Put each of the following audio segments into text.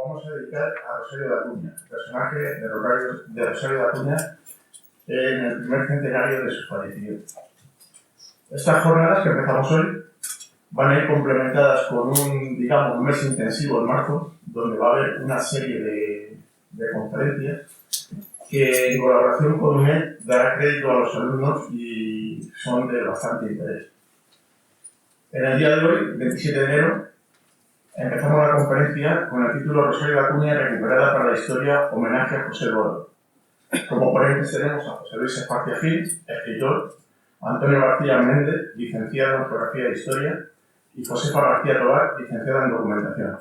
vamos a dedicar a Rosario de Acuña, personaje de Rosario de Acuña en el primer centenario de su fallecimiento. Estas jornadas que empezamos hoy van a ir complementadas con un mes intensivo en marzo, donde va a haber una serie de conferencias que en colaboración con UNED dará crédito a los alumnos y son de bastante interés. En el día de hoy, 27 de enero, empezamos la conferencia con el título Rosario de Acuña recuperada para la historia, homenaje a José Boro. Como ponentes tenemos a José Luis Esparcia Gil, escritor, Antonio García Méndez, licenciado en Geografía e Historia, y Josefa García Tobar, licenciada en Documentación.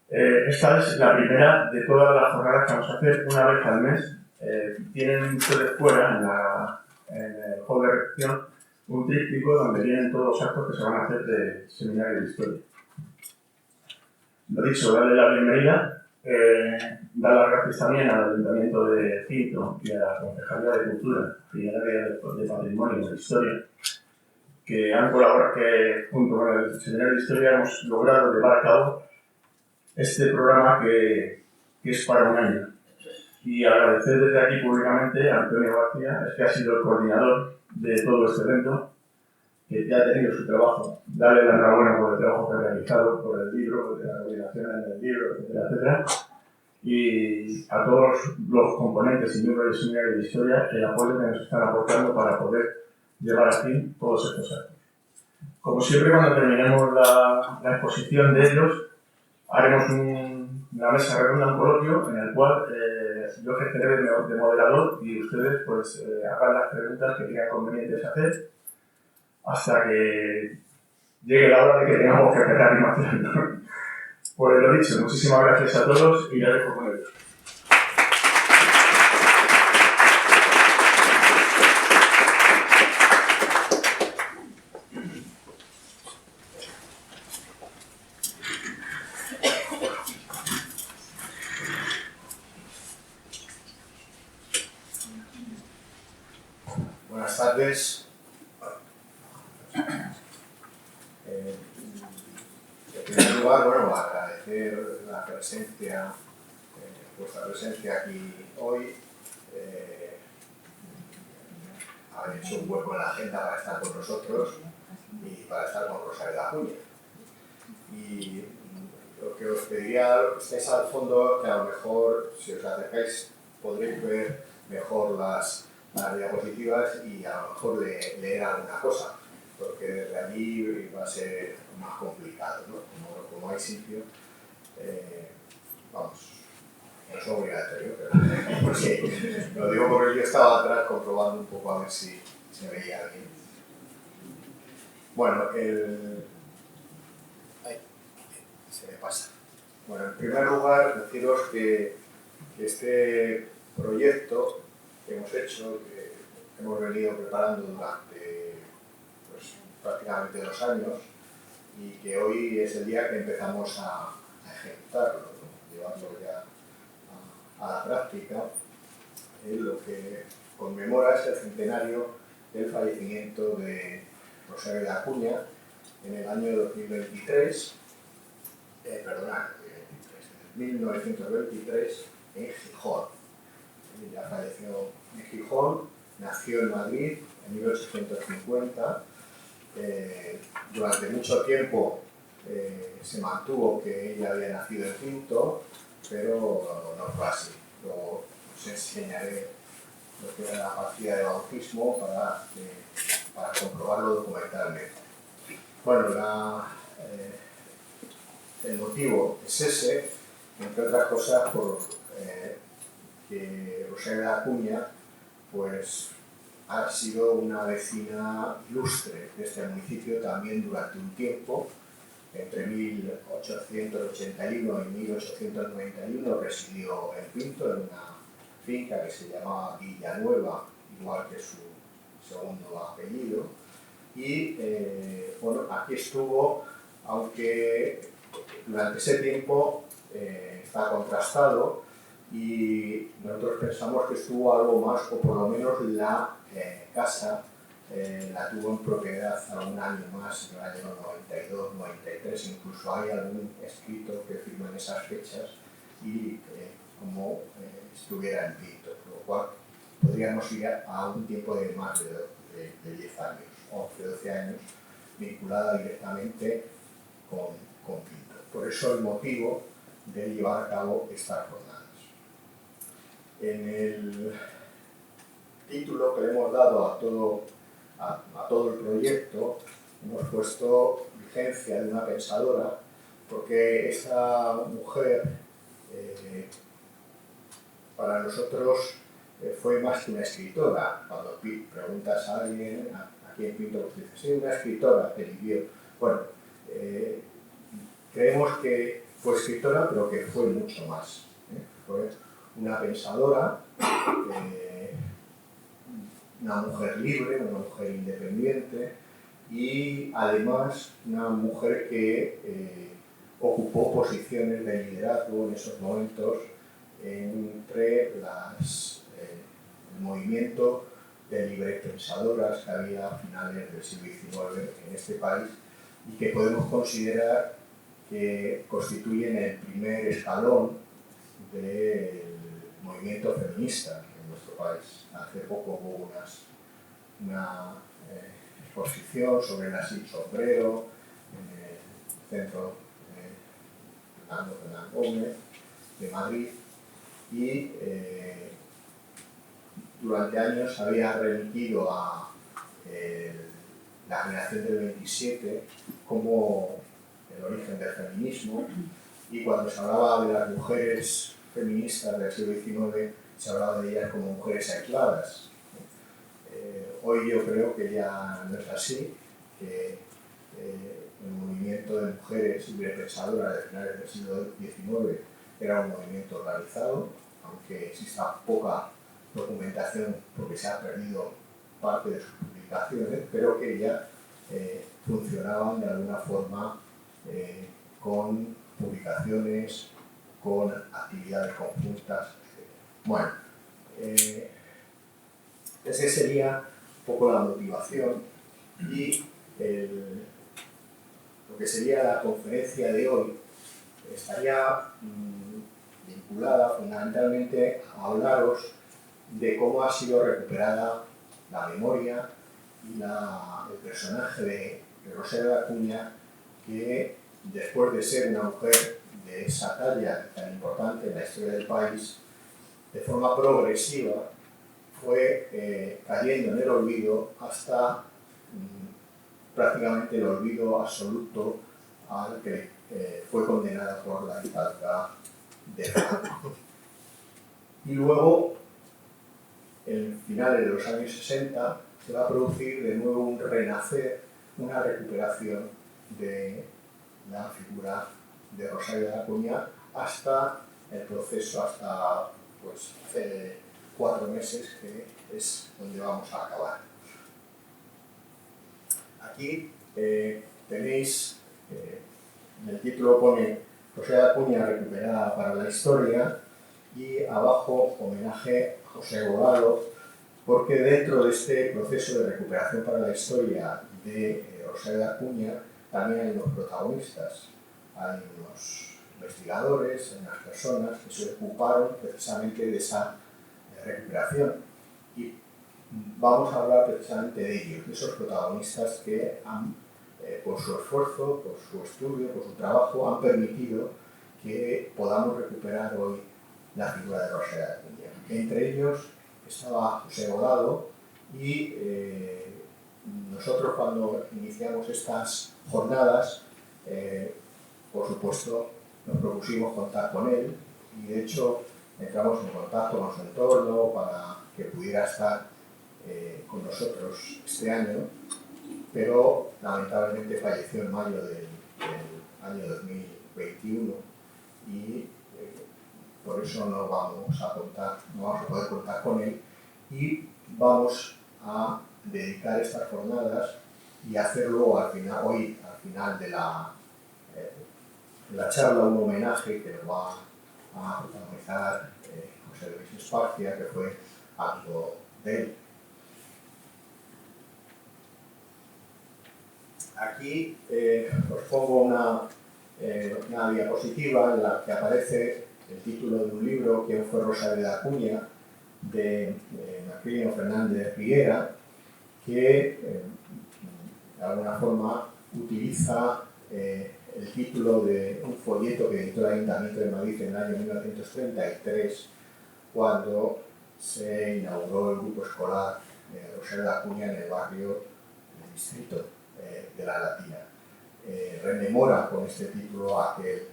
Esta es la primera de todas las jornadas que vamos a hacer una vez al mes. Tienen ustedes fuera en el hall de recepción un tríptico donde vienen todos los actos que se van a hacer de seminario de historia. Lo dicho, darle la bienvenida, dar las gracias también al Ayuntamiento de Cinto y a la Concejalía de Cultura y al área de Patrimonio y de Historia, que han colaborado, que junto con el seminario de historia hemos logrado llevar a cabo este programa que es para un año. Y agradecer desde aquí públicamente a Antonio García, que ha sido el coordinador de todo este evento, que ya ha tenido su trabajo. Darle la enhorabuena por el trabajo que ha realizado, por el libro, por la coordinación en el libro, etcétera, etcétera. Y a todos los componentes y miembros del seminario de historia el apoyo que nos están aportando para poder llevar a fin todos estos actos. Como siempre, cuando terminemos la exposición de ellos, haremos una mesa redonda, un coloquio, en el cual yo ejerceré de moderador y ustedes pues hagan las preguntas que crean convenientes hacer hasta que llegue la hora de que tengamos que hacer la animación. Pues lo dicho, muchísimas gracias a todos y ya dejo con ellos. Buenas tardes. En primer lugar, agradecer la presencia, vuestra presencia aquí hoy. Habéis hecho un hueco en la agenda para estar con nosotros y para estar con Rosario de Acuña. Y lo que os pediría es al fondo que a lo mejor, si os acercáis, podréis ver mejor las diapositivas y a lo mejor leer alguna cosa, porque desde allí va a ser más complicado, ¿no? Como hay sitio, no es obligatorio, pero porque, lo digo porque yo estaba atrás comprobando un poco a ver si se veía bien. Bueno, se me pasa. Bueno, en primer lugar, deciros que este proyecto que hemos hecho, que hemos venido preparando durante prácticamente 2 años y que hoy es el día que empezamos a ejecutarlo, ¿no? Llevarlo ya a la práctica. Lo que conmemora es el centenario del fallecimiento de Rosario de Acuña en el año 2023, 1923, en Gijón. Ya falleció en Gijón, nació en Madrid en 1850. Durante mucho tiempo se mantuvo que ella había nacido en Cinto, pero no fue así. Luego os enseñaré lo que era la partida de bautismo para comprobarlo documentalmente. Bueno, el motivo es ese, entre otras cosas, por que Rosario de Acuña pues, ha sido una vecina ilustre de este municipio también durante un tiempo. Entre 1881 y 1891 residió en Pinto, en una finca que se llamaba Villanueva, igual que su segundo apellido. Y aquí estuvo, aunque durante ese tiempo está contrastado, y nosotros pensamos que estuvo algo más, o por lo menos la casa la tuvo en propiedad algún año más, en el año 92, 93, incluso hay algún escrito que firma en esas fechas y como estuviera en Pinto, por lo cual podríamos ir a un tiempo de más de 10 años, 11, 12 años, vinculada directamente con Pinto. Por eso el motivo de llevar a cabo estas jornadas. En el título que le hemos dado a todo el proyecto, hemos puesto Vigencia de una pensadora, porque esta mujer para nosotros fue más que una escritora. Cuando preguntas a alguien a quién Pinto, pues dice, sí, una escritora que vivió. Bueno, creemos que fue escritora, pero que fue mucho más. Fue una pensadora, una mujer libre, una mujer independiente y además una mujer que ocupó posiciones de liderazgo en esos momentos entre el movimiento de librepensadoras que había a finales del siglo XIX en este país y que podemos considerar que constituyen el primer escalón del movimiento feminista en nuestro país. Hace poco hubo una exposición sobre la Sin Sombrero en el Centro Fernando Fernández Gómez de Madrid y durante años había remitido a la generación del 27 como el origen del feminismo, y cuando se hablaba de las mujeres feministas del siglo XIX se hablaba de ellas como mujeres aisladas. Hoy yo creo que ya no es así, que el movimiento de mujeres librepensadoras de finales del siglo XIX era un movimiento organizado, aunque exista poca documentación porque se ha perdido parte de sus publicaciones, pero que ya funcionaban de alguna forma con publicaciones, con actividades conjuntas, etc. Bueno, esa sería un poco la motivación y lo que sería la conferencia de hoy estaría vinculada fundamentalmente a hablaros de cómo ha sido recuperada la memoria y el personaje de Rosario de Acuña, que después de ser una mujer de esa talla tan importante en la historia del país, de forma progresiva fue cayendo en el olvido hasta prácticamente el olvido absoluto al que fue condenada por la dictadura de Franco. Y luego, en finales de los años 60, se va a producir de nuevo un renacer, una recuperación de la figura de Rosario de Acuña hasta el proceso, hasta pues, hace 4 meses, que es donde vamos a acabar. Aquí tenéis, en el título pone Rosario de Acuña recuperada para la historia y abajo homenaje a José Bogado, porque dentro de este proceso de recuperación para la historia de Rosario de Acuña también hay unos protagonistas, hay unos investigadores, hay unas personas que se ocuparon precisamente de esa recuperación y vamos a hablar precisamente de ellos, de esos protagonistas que han, por su esfuerzo, por su estudio, por su trabajo, han permitido que podamos recuperar hoy la figura de Rosario de Acuña. Entre ellos estaba José Bogado y nosotros cuando iniciamos estas jornadas, por supuesto, nos propusimos contar con él y de hecho entramos en contacto con su entorno para que pudiera estar con nosotros este año, pero lamentablemente falleció en mayo del año 2021 y por eso no vamos a poder contar con él y vamos a dedicar estas jornadas y hacerlo hoy al final de la charla, un homenaje que nos va a protagonizar José Luis Esparcia, que fue amigo de él. aquí os pongo una diapositiva en la que aparece el título de un libro, ¿Quién fue Rosario de Acuña?, de Marcelino Fernández Riera, que de alguna forma utiliza el título de un folleto que editó el Ayuntamiento de Madrid en el año 1933, cuando se inauguró el grupo escolar Rosario de Acuña en el barrio del distrito de la Latina. Rememora con este título aquel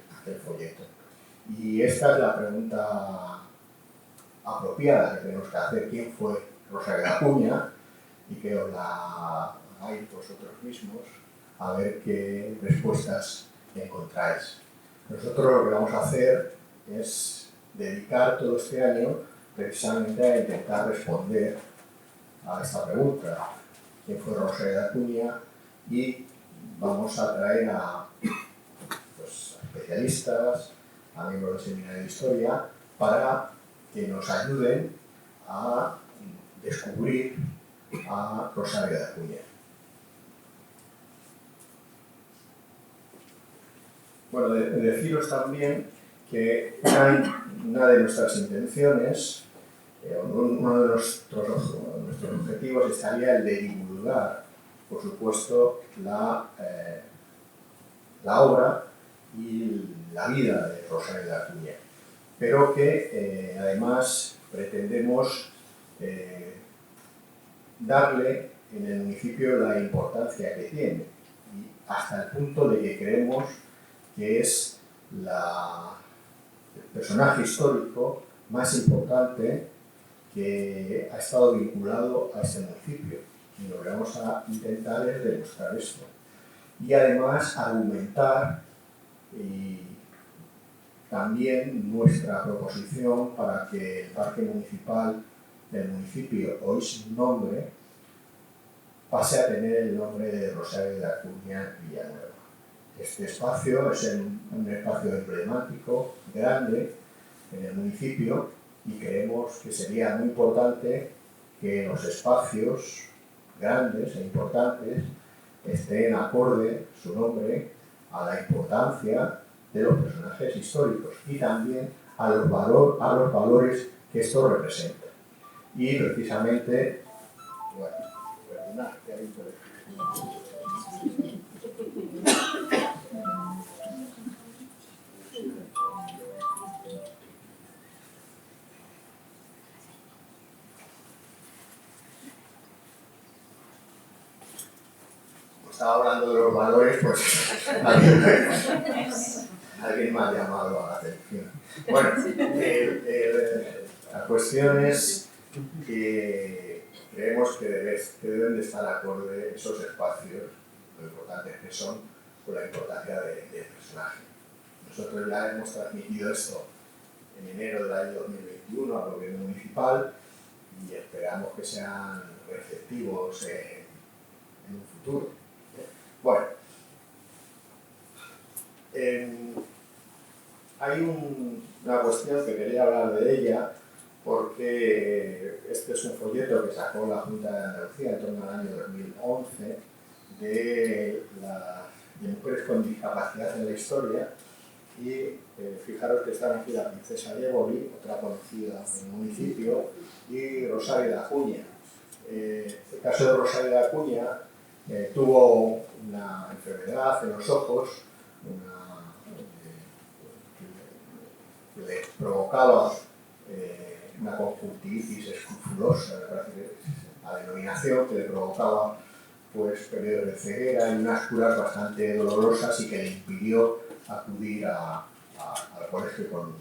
folleto. Y esta es la pregunta apropiada que tenemos que hacer: ¿quién fue Rosario de Acuña? Y que os la hagáis vosotros mismos a ver qué respuestas encontráis. Nosotros lo que vamos a hacer es dedicar todo este año precisamente a intentar responder a esta pregunta: ¿quién fue Rosario de Acuña? Y vamos a traer a especialistas, a miembros del Seminario de Historia, para que nos ayuden a descubrir a Rosario de Acuña. Bueno, deciros también que una de nuestras intenciones, uno de nuestros objetivos estaría el de divulgar, por supuesto, la obra y la vida de Rosario de Acuña, pero que además pretendemos darle en el municipio la importancia que tiene, y hasta el punto de que creemos que es el personaje histórico más importante que ha estado vinculado a este municipio, y lo que vamos a intentar es demostrar esto. Y además argumentar y también nuestra proposición para que el parque municipal del municipio, hoy sin nombre, pase a tener el nombre de Rosario de Acuña Villanueva. Este espacio es un espacio emblemático, grande, en el municipio, y creemos que sería muy importante que los espacios grandes e importantes estén acorde su nombre a la importancia de los personajes históricos y también a los valores que esto representa. Y precisamente, bueno, perdonad, que hay estaba hablando de los valores, pues alguien me ha llamado a la atención. Bueno, la cuestión es que creemos que deben de estar acorde esos espacios, lo importantes que son, con la importancia del personaje. Nosotros ya hemos transmitido esto en enero del año 2021 al gobierno municipal y esperamos que sean receptivos en un futuro. Bueno, hay una cuestión que quería hablar de ella, porque este es un folleto que sacó la Junta de Andalucía en torno al año 2011 de mujeres con discapacidad en la historia, y fijaros que están aquí la princesa de Éboli, otra conocida en el municipio, y Rosario de Acuña. El caso de Rosario de Acuña tuvo una enfermedad en los ojos que le provocaba una conjuntivitis escrofulosa, me parece que es la denominación, que le provocaba pues periodos de ceguera y unas curas bastante dolorosas, y que le impidió acudir al colegio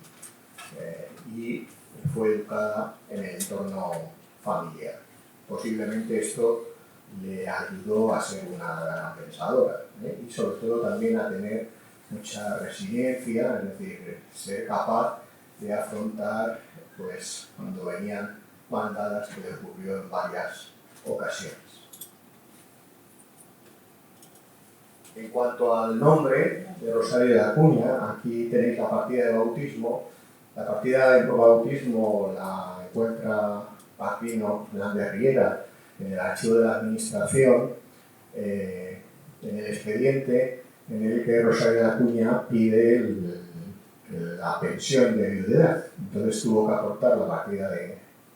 y fue educada en el entorno familiar. Posiblemente esto le ayudó a ser una gran pensadora, y sobre todo también a tener mucha resiliencia, es decir, ser capaz de afrontar pues cuando venían bandadas, que le ocurrió en varias ocasiones. En cuanto al nombre de Rosario de Acuña, aquí tenéis la partida de bautismo. La partida de bautismo la encuentra Marcelino Fernández Riera en el archivo de la administración. en el expediente en el que Rosario de Acuña pide la pensión de viudedad. Entonces tuvo que aportar la partida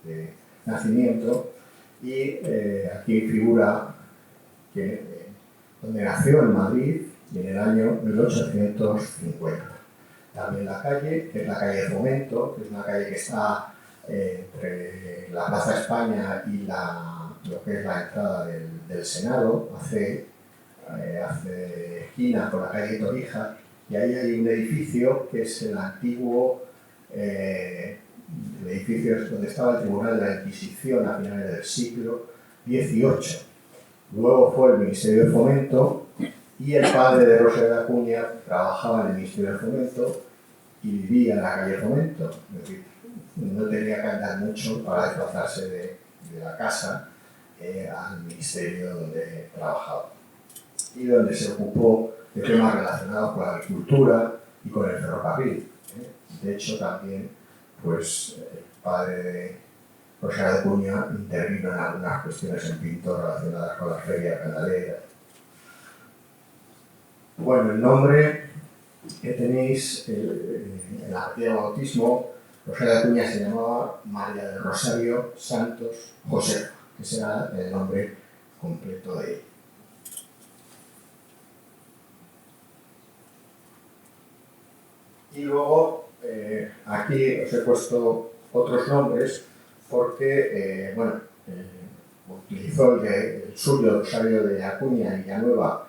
de nacimiento y aquí figura que donde nació en Madrid y en el año 1850. También la calle, que es la calle de Fomento, que es una calle que está entre la Plaza España y lo que es la entrada del Senado, hace esquina con la calle Torija, y ahí hay un edificio que es el antiguo el edificio donde estaba el Tribunal de la Inquisición a finales del siglo XVIII. Luego fue el Ministerio de Fomento y el padre de Rosario de Acuña trabajaba en el Ministerio de Fomento y vivía en la calle Fomento. Es decir, no tenía que andar mucho para desplazarse de la casa al ministerio donde trabajaba y donde se ocupó de temas relacionados con la agricultura y con el ferrocarril. De hecho, también pues, el padre de Rosario de Acuña intervino en algunas cuestiones en Pinto relacionadas con las ferias candaleras. Bueno, el nombre que tenéis en la partida de bautismo, Rosario de Acuña se llamaba María del Rosario Santos Josefa, que será el nombre completo de ella. Y luego, aquí os he puesto otros nombres porque, utilizó el suyo, Rosario de Acuña y Villanueva,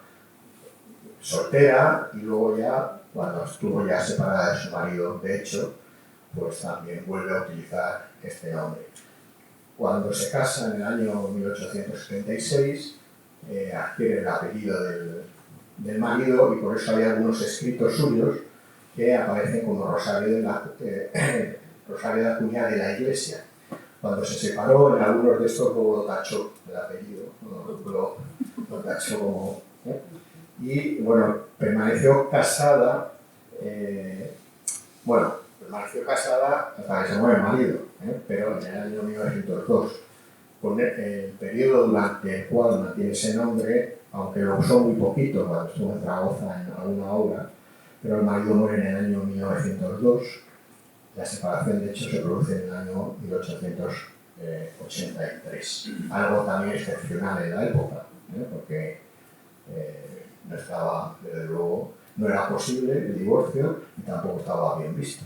soltera, y luego ya, cuando estuvo ya separada de su marido, de hecho, pues también vuelve a utilizar este nombre. Cuando se casa en el año 1876, adquiere el apellido del marido y por eso hay algunos escritos suyos que aparecen como Rosario de Acuña de la Iglesia. Cuando se separó, en algunos de estos luego lo tachó el apellido, lo tachó como... Y bueno, permaneció casada, hasta que se muere el marido, pero en el año 1902. Con el periodo durante el cual mantiene ese nombre, aunque lo usó muy poquito cuando estuvo en Zaragoza en alguna obra, pero el marido muere en el año 1902. La separación, de hecho, se produce en el año 1883. Algo también excepcional en la época, porque no estaba, desde luego, no era posible el divorcio y tampoco estaba bien visto.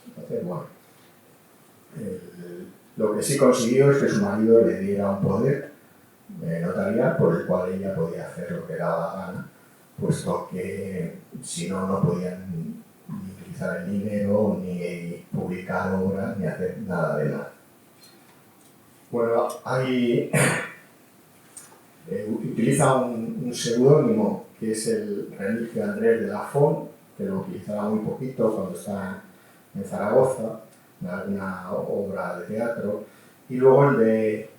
Entonces, bueno, lo que sí consiguió es que su marido le diera un poder notarial por el cual ella podía hacer lo que daba la gana, puesto que si no, no podían ni utilizar el dinero, ni publicar obras, ni hacer nada de nada. Bueno, hay, utiliza un seudónimo que es el Remigio Andrés de la Font, que lo utilizaba muy poquito cuando está en Zaragoza, en alguna obra de teatro, y luego el de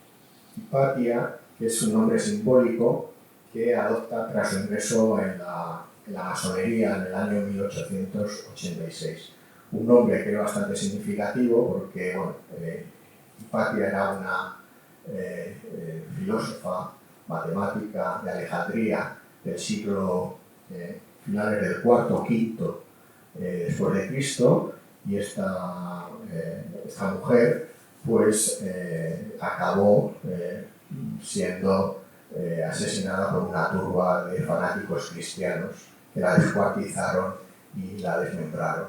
Hipatia, que es un nombre simbólico que adopta tras su ingreso en la masonería en el año 1886. Un nombre que es bastante significativo porque, bueno, Hipatia era una filósofa matemática de Alejandría del siglo finales del IV, V después de Cristo, y esta mujer pues acabó siendo asesinada por una turba de fanáticos cristianos que la descuartizaron y la desmembraron.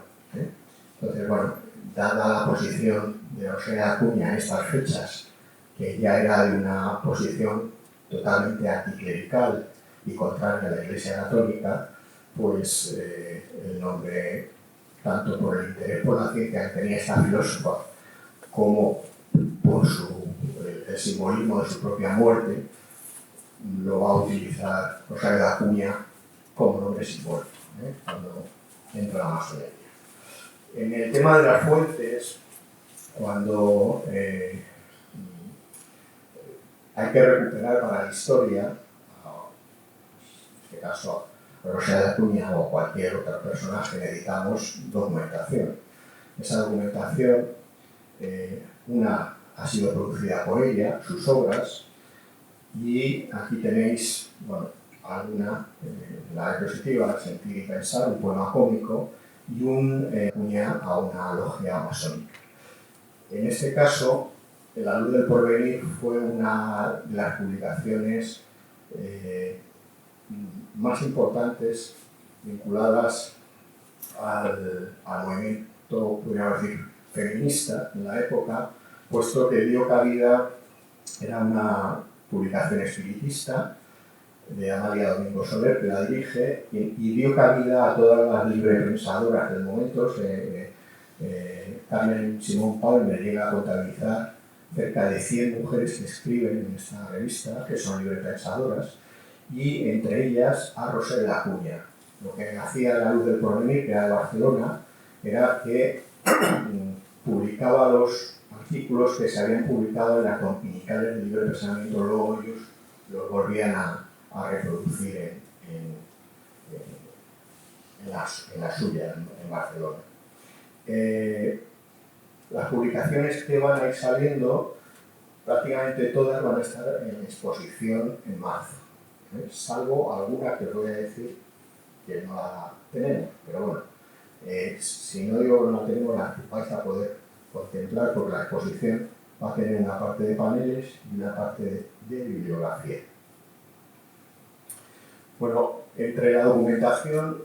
Entonces, bueno, dada la posición de Rosario de Acuña en estas fechas, que ya era de una posición totalmente anticlerical y contraria a la Iglesia Católica, pues el nombre, tanto por el interés por la ciencia que tenía esta filósofa, como por el simbolismo de su propia muerte, lo va a utilizar Rosario de Acuña como nombre simbólico, cuando entra la masonería. En el tema de las fuentes, cuando hay que recuperar para la historia, en este caso Rosario de Acuña o cualquier otro personaje, necesitamos documentación. Esa documentación, una ha sido producida por ella, sus obras, y aquí tenéis, bueno, alguna, la diapositiva Sentir y Pensar, un poema cómico, y un cuña a una logia masónica. En este caso, La Luz del Porvenir fue una de las publicaciones más importantes vinculadas al movimiento, podríamos decir, feminista en la época, puesto que dio cabida, era una publicación espiritista de Amalia Domingo Soler, que la dirige, y dio cabida a todas las librepensadoras del momento. Carmen Simón Palmer llega a contabilizar cerca de 100 mujeres que escriben en esta revista, que son librepensadoras, y entre ellas a Rosa de la Cuña. Lo que hacía La Luz del Porvenir, que era de Barcelona, era que publicaba los artículos que se habían publicado en las dominicales del Libre Pensamiento, luego ellos los volvían a reproducir en la suya, en Barcelona. Las publicaciones que van a ir saliendo, prácticamente todas van a estar en exposición en marzo, salvo alguna que os voy a decir que no la tenemos, pero bueno, si no digo que no la tenemos, la vais a poder contemplar, porque la exposición va a tener una parte de paneles y una parte de bibliografía. Bueno, entre la documentación,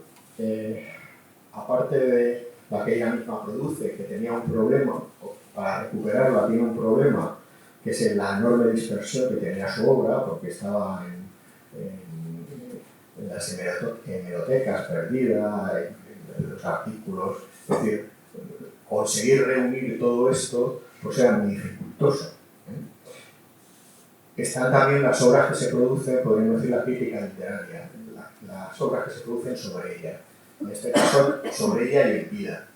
aparte de la que ella misma produce, que tenía un problema, para recuperarla tiene un problema, que es la enorme dispersión que tenía su obra, porque estaba en las hemerotecas perdidas, en los artículos, es decir, conseguir reunir todo esto pues era muy dificultoso. Están también las obras que se producen, podríamos decir, la crítica literaria, las obras que se producen sobre ella. En este caso, sobre ella y en vida.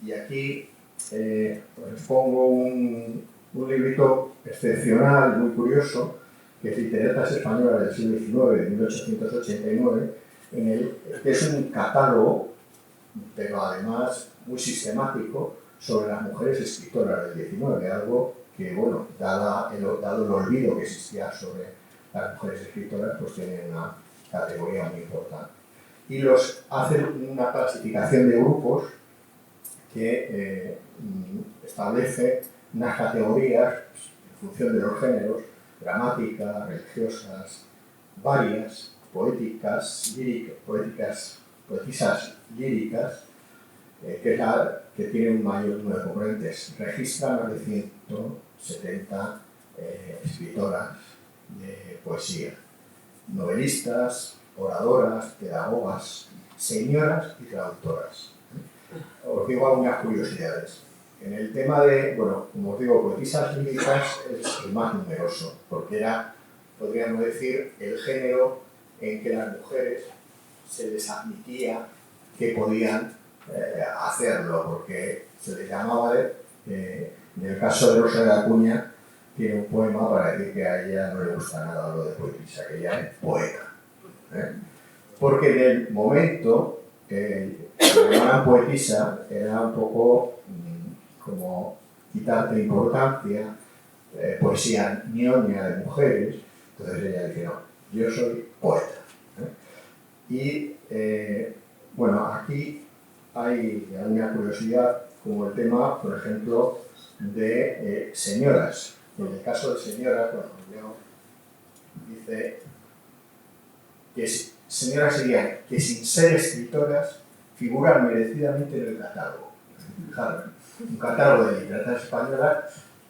Y aquí os pongo un librito excepcional, muy curioso, que es Literatas Españolas del siglo XIX, de 1889, que es un catálogo, pero además muy sistemático, sobre las mujeres escritoras del XIX, algo que, bueno, dado el olvido que existía sobre las mujeres escritoras, pues tiene una categoría muy importante. Y los hacen una clasificación de grupos que establece unas categorías en función de los géneros: dramáticas, religiosas, varias, poéticas, poetisas líricas, que tienen un mayor número de componentes. Registra más de 170 escritoras de poesía, novelistas, oradoras, pedagogas, señoras y traductoras. Os digo algunas curiosidades. En el tema de, bueno, como os digo, poetisas líricas es el más numeroso, porque era, podríamos decir, el género en que las mujeres se les admitía que podían hacerlo, porque se les llamaba, en el caso de Rosa de la Cuña, tiene un poema para decir que a ella no le gusta nada lo de poetisa, que ella es poeta. Porque en el momento que le llamaban poetisa era un poco como quitarte importancia, poesía ñoña de mujeres. Entonces ella dice: no, yo soy poeta. Y bueno, aquí hay alguna curiosidad, como el tema, por ejemplo, de señoras. En el caso de señoras, bueno, dice que señoras serían que, sin ser escritoras, figuran merecidamente en el catálogo. Fijaros, un catálogo de literatas españolas,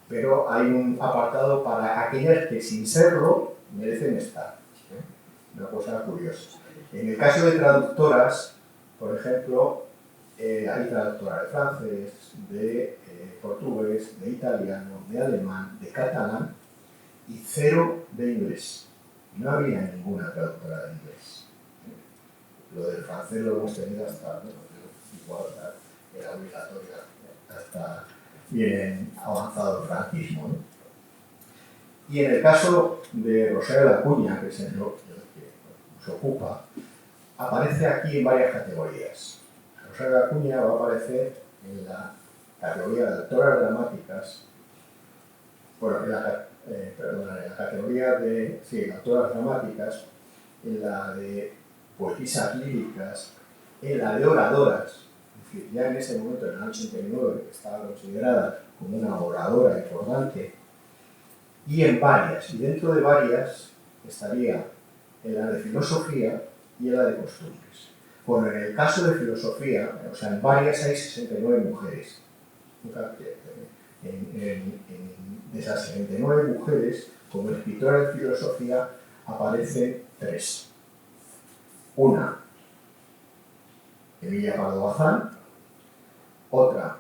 pero hay un apartado para aquellas que, sin serlo, merecen estar. Una cosa curiosa. En el caso de traductoras, por ejemplo, hay traductoras de francés, de portugués, de italiano, de alemán, de catalán y 0 de inglés. No había ninguna traductora de inglés. Lo del francés lo hemos tenido hasta, bueno, igual era obligatoria hasta bien avanzado el franquismo, ¿no? Y en el caso de Rosa de la Cuña, que es el que nos ocupa, aparece aquí en varias categorías. Rosa de la Cuña va a aparecer en la categoría de autoras dramáticas, bueno, en la categoría de autoras dramáticas, en la de poetisas líricas, en la de oradoras. Es decir, ya en ese momento, en el año 89, estaba considerada como una oradora importante, y en varias, y dentro de varias estaría en la de filosofía y en la de costumbres. Bueno, en el caso de filosofía, o sea, en varias hay 69 mujeres. De esas 69 mujeres, como escritora de filosofía, aparecen 3. Una, Emilia Pardo Bazán; otra,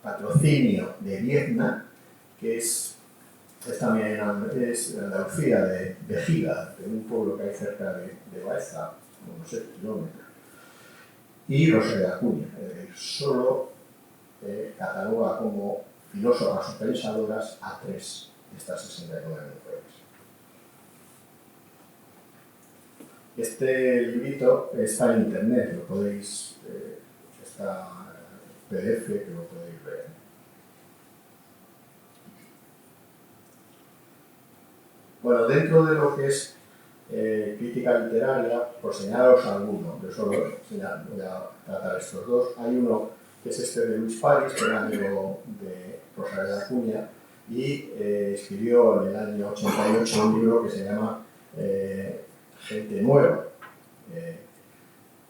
Patrocinio de Viedma, que es también es de Andalucía, de Giga, de un pueblo que hay cerca de Baeza, unos 7 kilómetros. Y Rosa de Acuña, solo cataloga como filósofas o pensadoras a 3 de estas 69 mujeres. Este librito está en internet, lo podéis, está PDF que lo podéis ver. Bueno, dentro de lo que es crítica literaria, por señalaros alguno, yo solo voy a tratar estos 2. Hay uno que es este de Luis París, que era amigo de Rosa de Acuña, y escribió en el año 88 un libro que se llama Gente Nueva,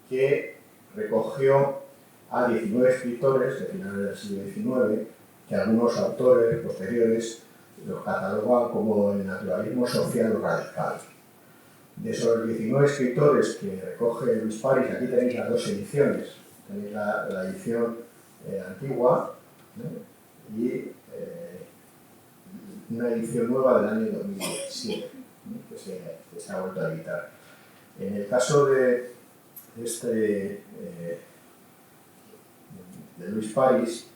que recogió a 19 escritores de finales del siglo XIX, que algunos autores posteriores los catalogan como el naturalismo social radical. De esos 19 escritores que recoge Luis París, aquí tenéis las 2 ediciones. Tenéis la edición antigua, ¿no? Y una edición nueva del año 2017, ¿no? que se ha vuelto a editar. En el caso de Luis París,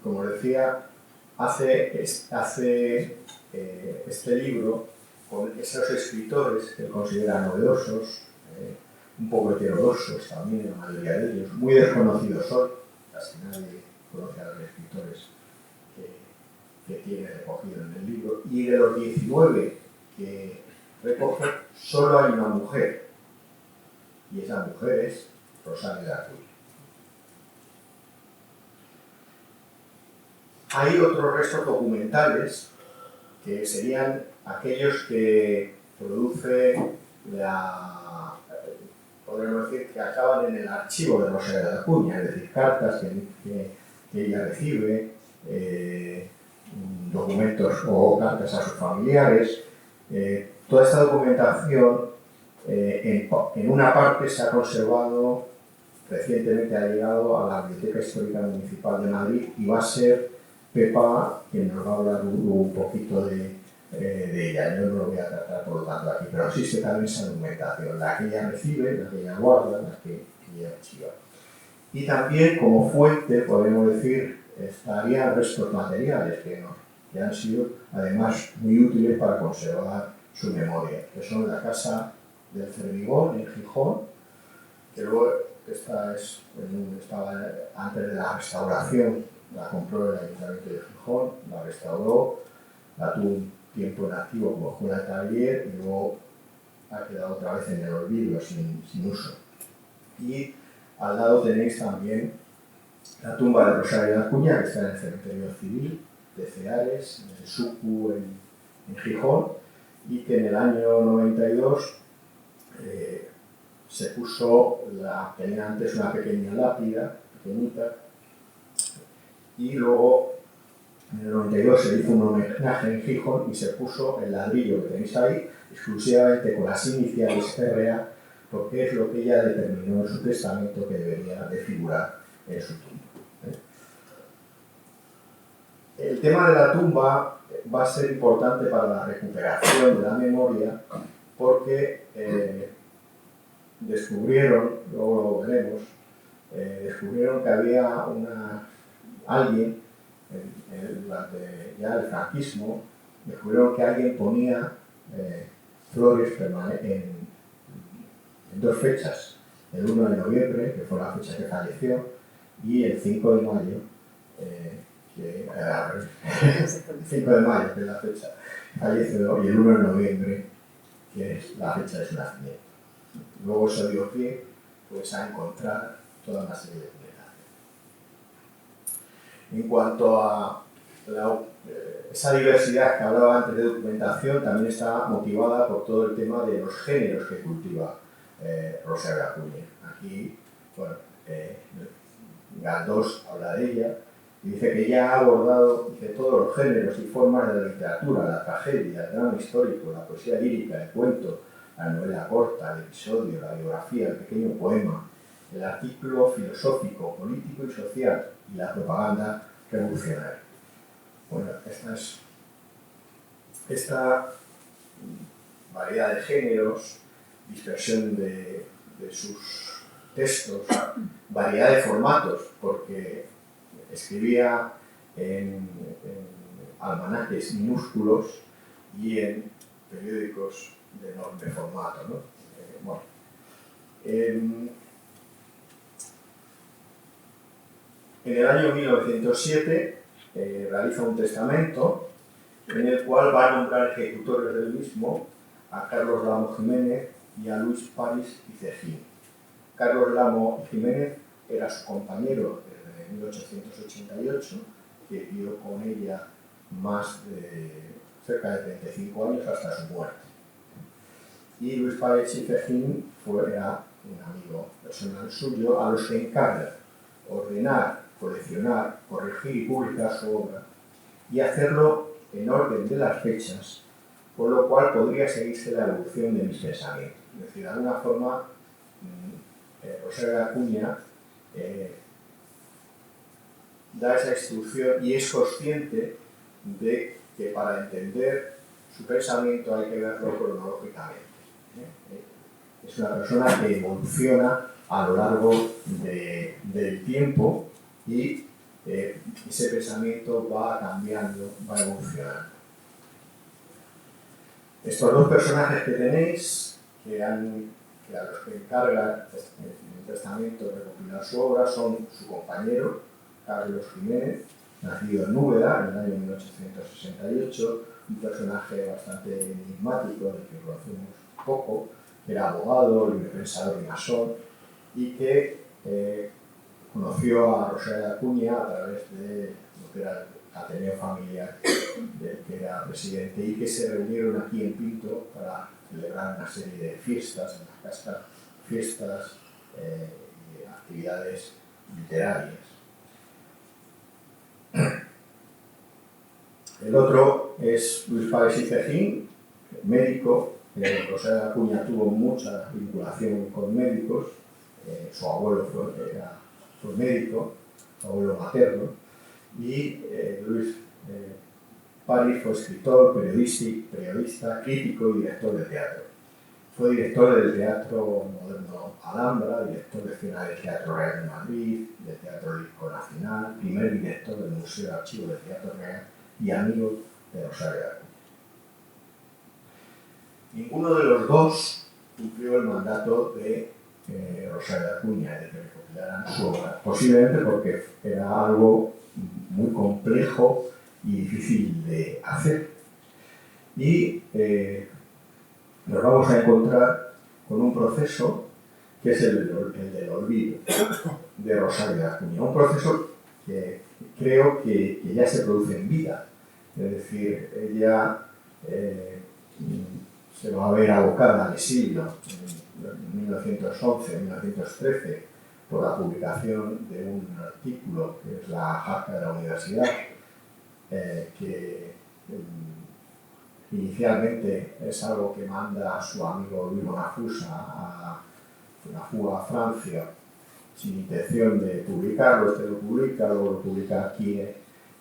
como decía, hace este libro con esos escritores que considera novedosos, un poco heterodoxos también, la mayoría de ellos, muy desconocidos hoy, casi nadie conoce a los escritores que tiene recogido en el libro, y de los 19 que recoge, solo hay una mujer, y esa mujer es Rosario de Acuña. Hay otros restos documentales que serían aquellos que produce podríamos decir que acaban en el archivo de Rosario de Acuña, es decir, cartas que ella recibe, documentos o cartas a sus familiares. Toda esta documentación en una parte se ha conservado, recientemente ha llegado a la Biblioteca Histórica Municipal de Madrid, y va a ser Pepa quien nos va a hablar un poquito de ella. Yo no lo voy a tratar por lo tanto aquí, pero existe también esa documentación, la que ella recibe, la que ella guarda, la que ella archiva. Y también como fuente, podemos decir, estarían restos materiales que han sido además muy útiles para conservar su memoria, que son la Casa del Cervigón en Gijón, que luego estaba antes de la restauración, la compró el Ayuntamiento de Gijón, la restauró, la tuvo un tiempo en activo como escuela de taller y luego ha quedado otra vez en el olvido, sin uso. Y al lado tenéis también la tumba de Rosario de Acuña, que está en el cementerio civil de Ceares, en el Sucu, en Gijón, y que en el año 92 se puso, tenía antes una pequeña lápida, pequeñita, y luego en el 92 se hizo un homenaje en Gijón y se puso el ladrillo que tenéis ahí, exclusivamente con las iniciales RA, porque es lo que ella determinó en su testamento que debería de figurar en su tumba. El tema de la tumba va a ser importante para la recuperación de la memoria, porque descubrieron, luego lo veremos, descubrieron que había alguien, durante ya el franquismo, descubrieron que alguien ponía flores en 2 fechas, el 1 de noviembre, que fue la fecha que falleció, y el 5 de mayo, el 5 de mayo, que es la fecha, falleció, y el 1 de noviembre, que es la fecha de su nacimiento. Luego eso dio pie pues, a encontrar toda una serie de documentación. En cuanto a esa diversidad que hablaba antes de documentación, también está motivada por todo el tema de los géneros que cultiva Rosario de Acuña. Aquí, bueno, Galdós habla de ella y dice que ella ha abordado todos los géneros y formas de la literatura, la tragedia, el drama histórico, la poesía lírica, el cuento, la novela corta, el episodio, la biografía, el pequeño poema, el artículo filosófico, político y social y la propaganda revolucionaria. Bueno, esta variedad de géneros, dispersión de sus textos, variedad de formatos, porque escribía en almanaques minúsculos y en periódicos de enorme formato, ¿no? Bueno, en el año 1907 realiza un testamento en el cual va a nombrar ejecutores del mismo a Carlos Lamo Jiménez y a Luis París y Cejín. Carlos Lamo Jiménez era su compañero desde 1888, que vivió con ella cerca de 35 años hasta su muerte. Y Luis París y Cejín era un amigo personal suyo a los que encarga ordenar, coleccionar, corregir y publicar su obra y hacerlo en orden de las fechas, por lo cual podría seguirse la evolución de mis pensamientos. Es decir, de alguna forma, Rosario de Acuña da esa instrucción y es consciente de que para entender su pensamiento hay que verlo cronológicamente. Es una persona que evoluciona a lo largo del tiempo y ese pensamiento va cambiando, va evolucionando. Estos dos personajes que tenéis, que a los que encarga en el testamento de recopilar su obra, son su compañero, Carlos Jiménez, nacido en Úbeda en el año 1868, un personaje bastante enigmático, del que conocemos poco, que era abogado, librepensador y masón, y que conoció a Rosario de Acuña a través de lo que era el Ateneo Familiar del que era presidente, y que se reunieron aquí en Pinto para celebrar una serie de fiestas en la casa, fiestas y actividades literarias. El otro es Luis Páez y Cejín, médico. Rosario de Acuña tuvo mucha vinculación con médicos. Su abuelo fue médico, su abuelo materno, y Luis París fue escritor, periodista, crítico y director de teatro. Fue director del Teatro Moderno Alhambra, director de escena del Teatro Real de Madrid, del Teatro Lírico Nacional, primer director del Museo de Archivo del Teatro Real y amigo de Rosario de Acuña. Ninguno de los dos cumplió el mandato de Rosario de Acuña de que recopilaran su obra, posiblemente porque era algo muy complejo y difícil de hacer. Y nos vamos a encontrar con un proceso que es el del olvido de Rosario de Acuña, un proceso que creo que ya se produce en vida, es decir, ella se va a ver abocada al exilio en 1911-1913 por la publicación de un artículo que es la Jarca de la Universidad, que inicialmente es algo que manda a su amigo Luis Bonafusa a Francia sin intención de publicarlo. Este lo publica, luego lo publica aquí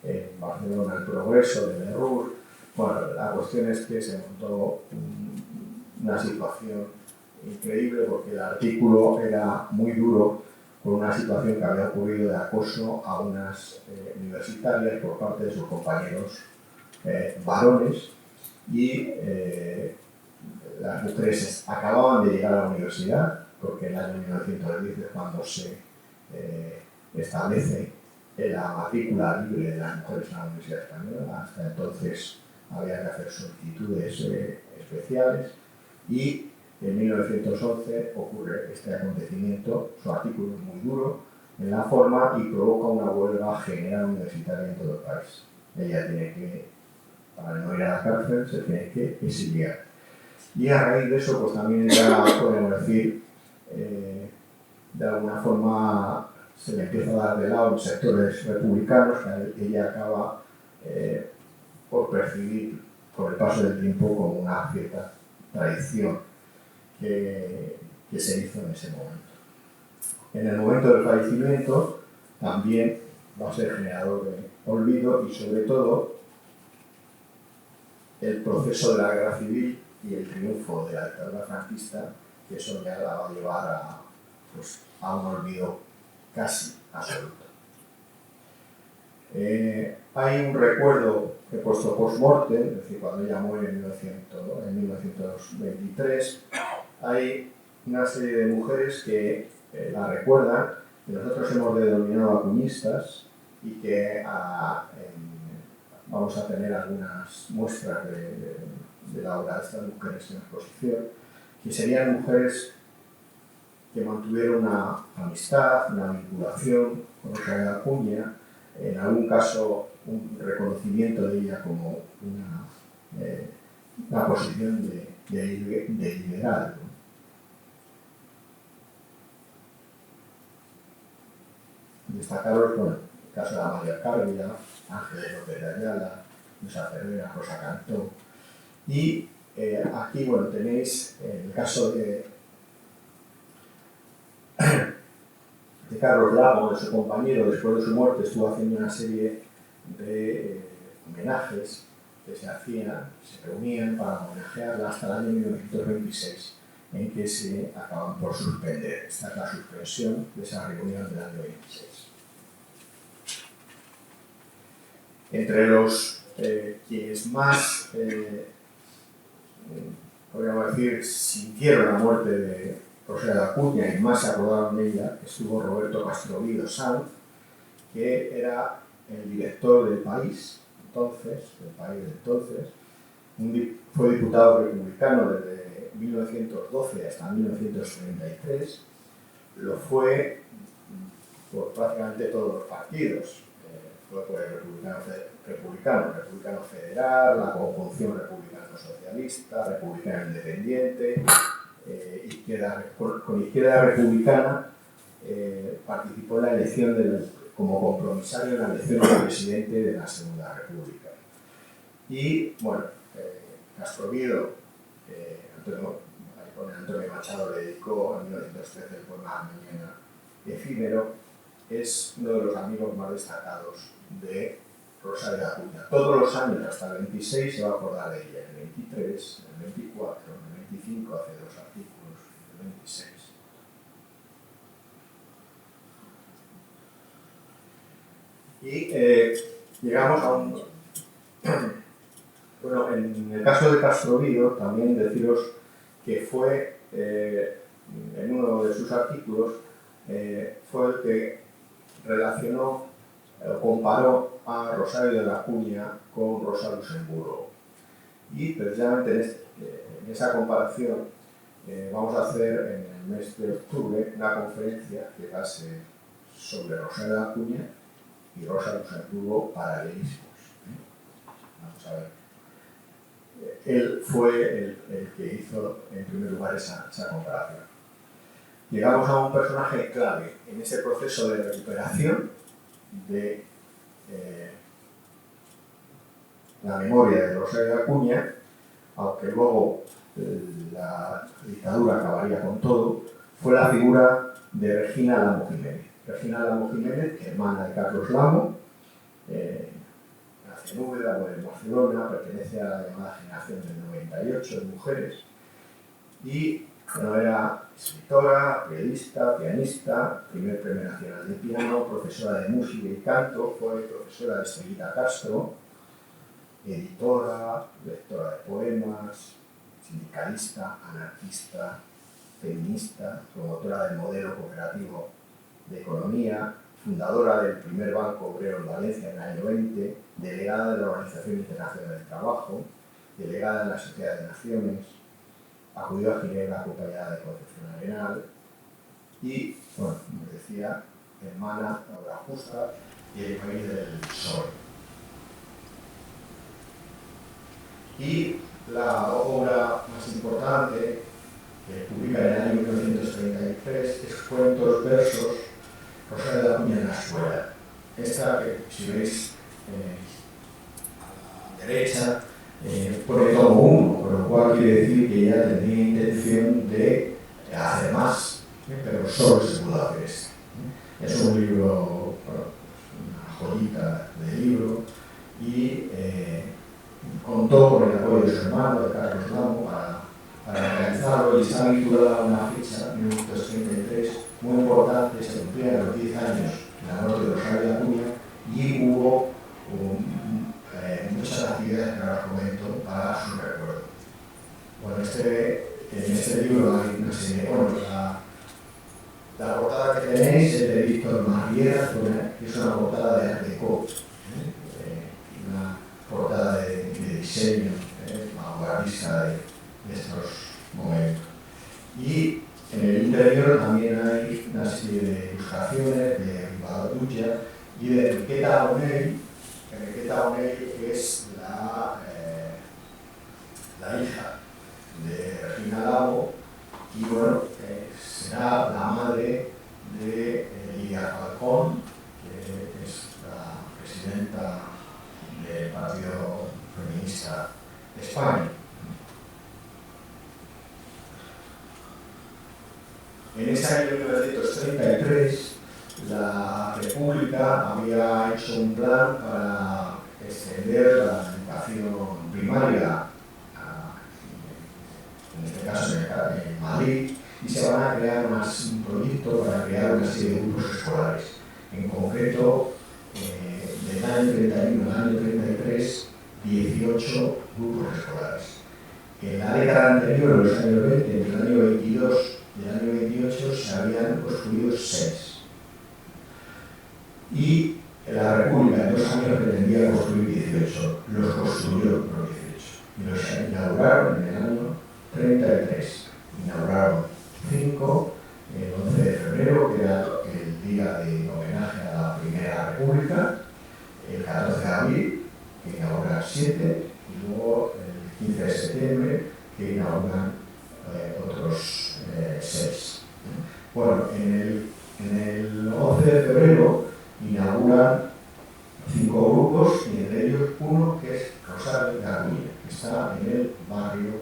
en Barcelona El Progreso de Lerroux. Bueno, la cuestión es que se montó una situación increíble porque el artículo era muy duro con una situación que había ocurrido de acoso a unas universitarias por parte de sus compañeros varones, y las mujeres acababan de llegar a la universidad, porque en el año 1910 es cuando se establece la matrícula libre de las mujeres en la Universidad Española. Hasta entonces había que hacer solicitudes especiales, y en 1911 ocurre este acontecimiento, su artículo es muy duro en la forma y provoca una huelga general universitaria en todo el país. Ella tiene que, para no ir a la cárcel, se tiene que exiliar. Y a raíz de eso, pues también ya podemos decir, de alguna forma se le empieza a dar de lado en sectores republicanos, que ella acaba por percibir con el paso del tiempo como una cierta traición que se hizo en ese momento. En el momento del fallecimiento también va a ser generador de olvido y sobre todo el proceso de la guerra civil y el triunfo de la dictadura franquista, que eso ya la va a llevar a un olvido casi absoluto. Hay un recuerdo que he puesto post-mortem, es decir, cuando ella muere en 1923, hay una serie de mujeres que la recuerdan, que nosotros hemos denominado acuñistas y que vamos a tener algunas muestras de la obra de estas mujeres en exposición, que serían mujeres que mantuvieron una amistad, una vinculación con Rosalía de Acuña, en algún caso un reconocimiento de ella como una posición de liberal. Destacaros, bueno, el caso de Amalia Cárvila, Ángeles López de Ayala, Rosa Cervera, Rosa Cantó. Y aquí, bueno, tenéis el caso de Carlos Lago, de su compañero, después de su muerte, estuvo haciendo una serie de homenajes que se hacían, se reunían para homenajearla hasta el año 1926, en que se acaban por suspender. Esta es la suspensión de esa reunión del año 26. Entre los quienes más, podríamos decir, sintieron la muerte de Rosalía de Acuña y más se acordaron de ella, estuvo Roberto Castroviedo Sanz, que era el director del País, fue diputado republicano desde 1912 hasta 1933, lo fue por prácticamente todos los partidos, fue por el republicano federal, la conjunción republicano-socialista, republicano independiente, con izquierda republicana participó en la elección como compromisario en la elección del presidente de la Segunda República. Y bueno, Castroviedo, Antonio Machado le dedicó en 1913 el poema Mañana efímero, es uno de los amigos más destacados de Rosalía de Acuña. Todos los años, hasta el 26, se va a acordar de ella. El 23, el 24, el 25 hace dos artículos, el 26. Y llegamos a un... Bueno, en el caso de Castroviedo, también deciros que fue, en uno de sus artículos, fue el que relacionó, comparó a Rosario de la Acuña con Rosa Luxemburgo. Y precisamente en esa comparación vamos a hacer en el mes de octubre una conferencia que va a ser sobre Rosario de la Acuña y Rosa Luxemburgo, paralelismos. Vamos a ver. Él fue el que hizo en primer lugar esa comparación. Llegamos a un personaje clave en ese proceso de recuperación de la memoria de Rosario de Acuña, aunque luego la dictadura acabaría con todo, fue la figura de Regina Lamo Jiménez. Regina Lamo Jiménez, hermana de Carlos Lamo, nace en Úbeda, muere en Barcelona, pertenece a la llamada generación del 98 de mujeres y bueno, era escritora, periodista, pianista, primer premio nacional de piano, profesora de música y canto, fue profesora de Estrellita Castro, editora, lectora de poemas, sindicalista, anarquista, feminista, promotora del modelo cooperativo de economía, fundadora del primer Banco Obrero en Valencia en el año 20, delegada de la Organización Internacional del Trabajo, delegada en la Sociedad de Naciones, acudió a Ginebra acompañada de Concepción Arenal y, bueno, como decía, hermana, la obra justa y el país del sol. Y la obra más importante, que publica en el año 1933, es Cuentos, versos, Rosario de Acuña en la escuela. Esta, que si veis a la derecha, pone tomo 1, con lo cual quiere decir que ella tenía intención de hacer más, pero solo se pudo hacer esto. Es un libro, bueno, una joyita de libro, y contó con el apoyo de su hermano, de Carlos Lamo, para realizarlo, y está vinculada a una fecha, 1933, muy importante. Se cumplían los 10 años de la muerte de Rosario de Acuña y hubo muchas actividades que ahora comento para su recuerdo. Bueno, en este libro hay una serie, bueno, la portada que tenéis es de Víctor Marriera, que es una portada de Art Deco, una portada de diseño vanguardista de estos momentos. Y en el interior también hay una serie de ilustraciones de Badulla y de Enriqueta O'Neill. Enriqueta O'Neill es la hija de Regina Lago y, bueno, será la madre de Lidia Falcón, que es la presidenta del Partido Feminista de España. En ese año 1933, la República había hecho un plan para extender la educación primaria, en este caso en Madrid, y se van a crear un proyecto para crear una serie de grupos escolares. En concreto, del año 31 al año 33, 18 grupos escolares. En la década anterior, en los años 20, entre el año 22 y el año 28, se habían construido 6. Y la República en 2 años pretendía construir 18. Los construyó los 18. Y los inauguraron en el año 33. Inauguraron 5, el 11 de febrero, que era el día de homenaje a la Primera República, el 14 de abril, que inauguran 7, y luego el 15 de septiembre, que inauguran otros 6. Bueno, en el 11 de febrero inauguran 5 grupos, y entre ellos uno que es Rosario de Acuña, que está en el barrio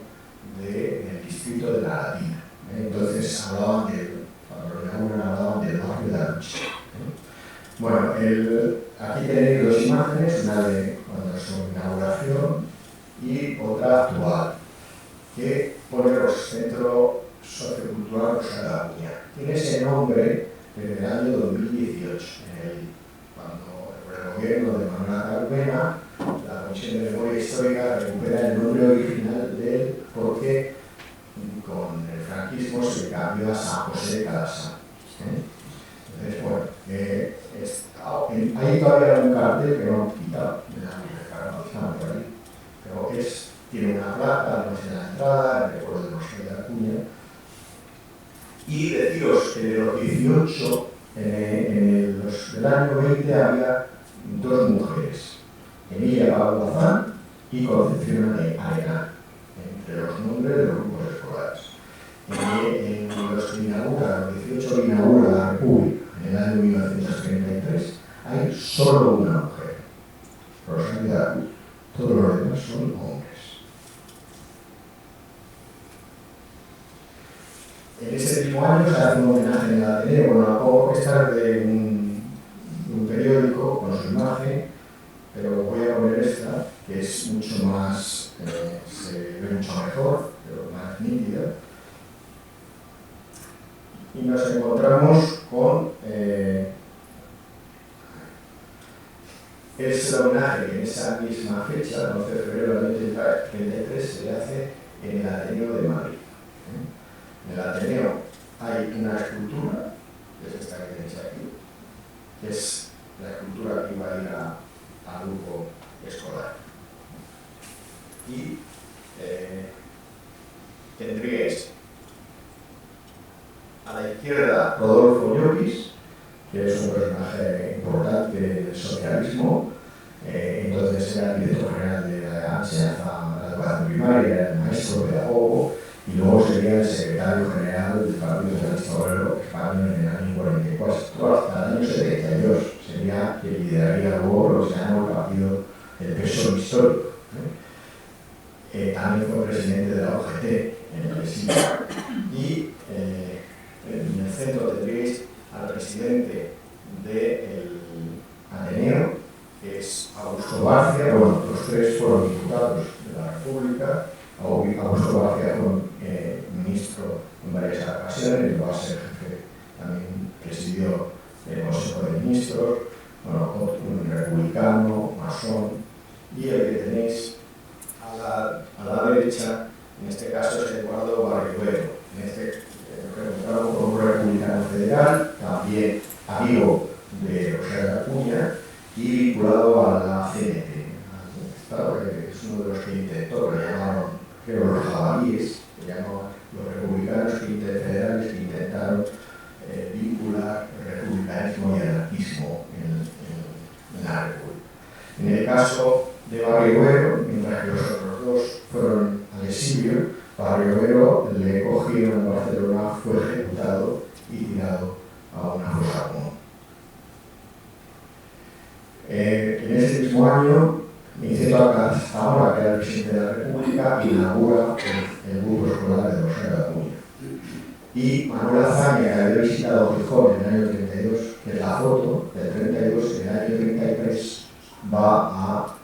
del distrito de la Latina. Entonces cuando lo inauguran hablaban del barrio de la lucha. Bueno, aquí tenéis 2 imágenes, una de cuando su inauguración y otra actual, que pone el Centro Sociocultural Rosario de Acuña. Tiene ese nombre desde el año 2018, cuando por el gobierno de Manuel Carmena, la Comisión de Memoria Histórica recupera el nombre original de él, porque con el franquismo se cambió a San José de Calasán. Entonces, bueno, ahí todavía hay un cartel que no han quitado, por ahí, pero tiene una placa, además en la entrada, el recuerdo de Rosario de Acuña. Y deciros que de los 18, del año 20 había 2 mujeres, Emilia Pablo Bazán y Concepción Arenal, entre los nombres de los grupos escolares. En los que inaugura, los 18 inaugura la República en el año 1933, hay solo una mujer, Rosario de Acuña. Todos los demás son hombres. En ese mismo año se hace un homenaje en el Ateneo. Bueno, esta es de un periódico con su imagen, pero voy a poner esta, que es mucho más, se ve mucho mejor, pero más nítida. Y nos encontramos con es el homenaje que en esa misma fecha, el 11 de febrero del 1933, se le hace en el Ateneo de Madrid. En el Ateneo hay una escultura, que es esta que tenéis aquí, que es la escultura que iba a ir al grupo escolar. Y tendríais tenido el peso histórico. También fue presidente de la OGT en el exilio. Y en el centro tendréis al presidente del Ateneo, que es Augusto Barcia. Bueno, los tres fueron diputados de la República. Augusto Barcia fue ministro en varias ocasiones, llegó a ser jefe, también presidió el Consejo de Ministros, bueno, un republicano, masón, y el que tenéis a la derecha, en este caso, es Eduardo Barrionuevo, representado por un republicano federal, también amigo de José de Acuña y vinculado a la CNT. Es uno de los que intentó, que le llamaron, creo, los jabalíes, que llamaban los republicanos federales que intentaron vincular el republicanismo y el anarquismo en la República. En el caso de Barrionuevo, mientras que los otros dos fueron al exilio, Barrionuevo le cogieron en Barcelona, fue ejecutado y tirado a una fosa común. En ese mismo año, Niceto Zamora, que era el presidente de la República, inaugura el grupo escolar de José de Acuña. Y Manuel Azaña, que había visitado Gijón en el año 32, que es la foto del 32, en el año 33 va a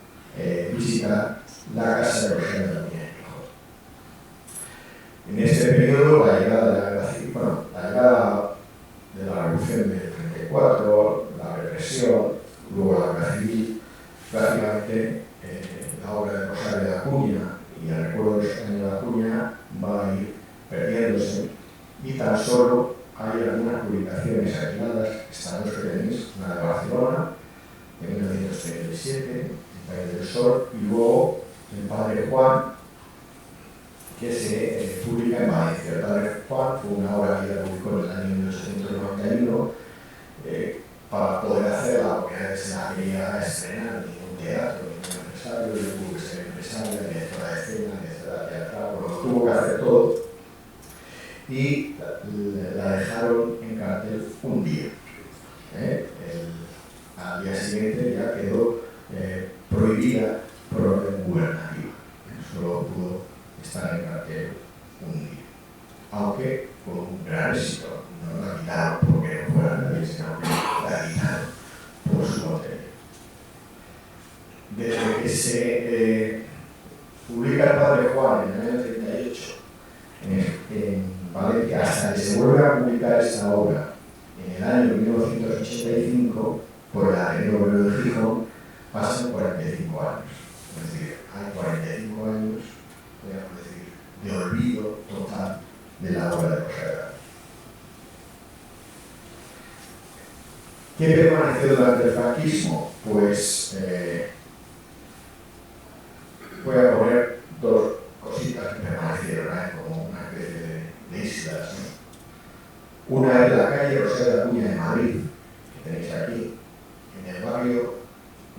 visitar la casa de José de Acuña en Gijón. En este periodo, la llegada de la Revolución del 34, la represión, luego la guerra civil, prácticamente la obra de Rosario de Acuña y el recuerdo de Rosario de Acuña va a ir perdiéndose, y tan solo hay algunas publicaciones aisladas, estas dos que tenéis, una de Barcelona, de 1937, El País del Sol, y luego El Padre Juan, que se publica en Valencia. El Padre Juan fue una obra que ya publicó en el año 1891, para poder hacerla, porque antes se la quería estrenar en un teatro, en un empresario, yo tuvo que ser empresario, directora de escena, directora teatral, lo tuvo que hacer todo, y la dejaron en cartel un día. Al día siguiente ya quedó prohibida por orden gubernativa. Solo pudo estar en cartel un día. Aunque con un gran éxito, no la quitaron porque no fuera nadie, sino que la quitaron por su contenido. Desde que se publica El Padre Juan en el año 38 en Valencia, hasta que se vuelve a publicar esta obra en el año 1985 por el Ateneo Obrero de Gijón, pasan 45 años. Es decir, hay 45 años, podríamos decir, de olvido total de la obra de José de Acuña. ¿Qué permaneció durante el franquismo? Pues voy a poner dos cositas que permanecieron como una especie de islas, ¿no? Una es la calle José de Acuña de Madrid, que tenéis aquí, en el barrio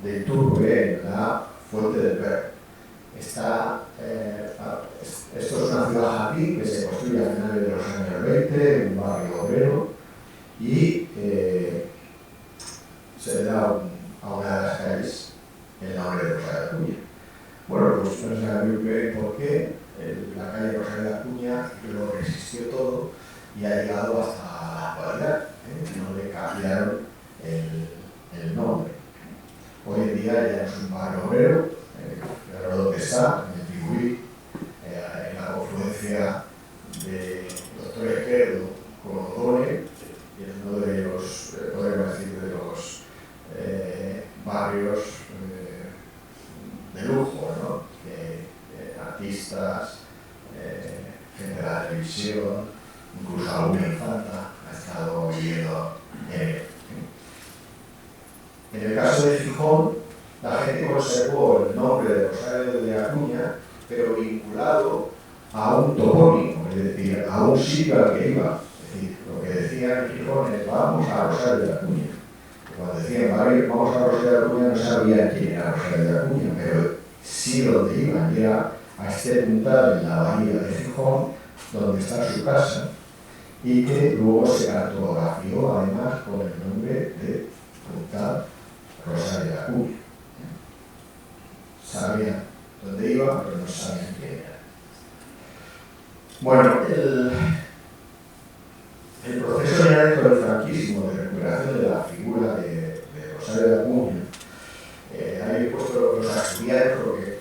de Iturbide, en la Fuente del Perro. Esto es una ciudad jardín que se construye a finales de los años 20, un barrio obrero, y se le da a una de las calles el nombre de José de Acuña. Bueno, pues no se sabe muy bien por qué la calle José de Acuña lo resistió todo y ha llegado hasta la actualidad. No le cambiaron el nombre. Hoy en día ya es un barrio obrero, pero donde está, en el Pigüí, en la confluencia de Doctor Esquerdo con O'Donnell, y es uno de los, podemos decir, de los barrios de lujo, ¿no? Artistas, gente de la televisión, incluso alguna infanta ha estado viviendo en él. En el caso de Gijón, la gente conservó el nombre de Rosario de Acuña, pero vinculado a un topónimo, es decir, a un sitio al que iba. Es decir, lo que decían en Gijón es vamos a Rosario de Acuña. Cuando decían vamos a Rosario de Acuña no sabían quién era Rosario de Acuña, pero sí donde iban, y era a este puntal en la bahía de Gijón, donde está su casa, y que luego se cartografió además con el nombre de puntal Rosario de Acuña. sabían dónde iba, pero no sabían quién era. Bueno, el proceso ya dentro del franquismo de recuperación de la figura de Rosario de Acuña, ahí he puesto los asturianos, porque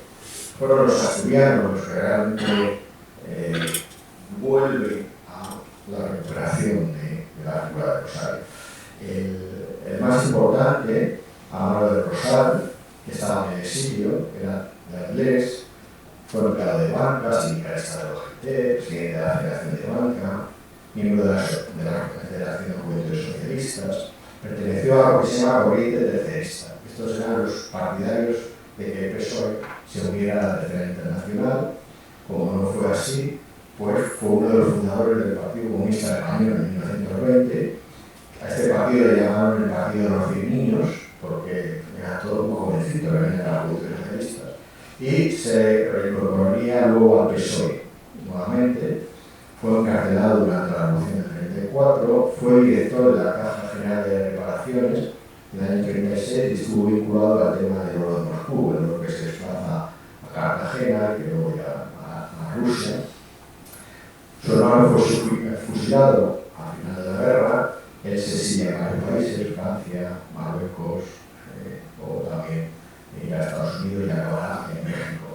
fueron los asturianos los que realmente vuelven a la recuperación de la figura de Rosario. El más importante, Amaro de Rosal, que estaba en el exilio, era de Avilés, fue empleado de banca, sindicalista de la OGT, presidente de la Federación de Banca, miembro de la Federación de Juventudes Socialistas, perteneció a lo que se llama corriente tercerista. Estos eran los partidarios de que el PSOE se uniera a la Tercera Internacional. Como no fue así, pues fue uno de los fundadores del Partido Comunista Español en 1920. A este partido le llamaron el Partido de los 10 Niños, porque era todo muy jovencito, venían de la Juventud Socialistas. Y se reincorporaría luego al PSOE nuevamente. Fue encarcelado durante la Revolución del 34, fue director de la Caja General de Reparaciones en el año 36 y estuvo vinculado al tema del oro de Moscú, el oro que se desplaza a Cartagena y que luego ya a Rusia. Su hermano fue fusilado al final de la guerra. Él se exilia en varios países, Francia, Marruecos, o también ir a Estados Unidos y acabará en México.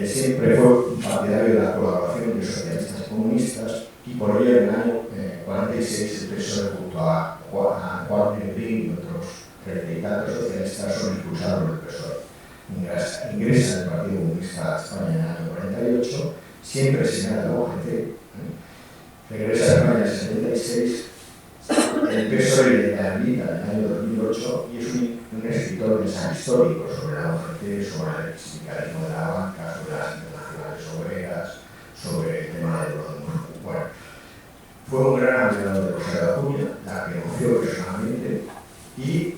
Siempre fue partidario de la colaboración de socialistas comunistas y por ello en el año 46 el PSOE junto a Juan Negrín y otros 34 socialistas son expulsados del PSOE. Ingresa en el Partido Comunista de España en el año 48, siempre sin nada de la OGT. Regresa a España en el 76. El PSOE le rehabilita en el año 2008 y es un escritor de ensayo histórico sobre la OGT, sobre el sindicalismo de la banca, sobre las internacionales obreras, sobre el tema del oro de Moscú. Bueno, fue un gran admirador de Rosario de Acuña, la que conoció personalmente y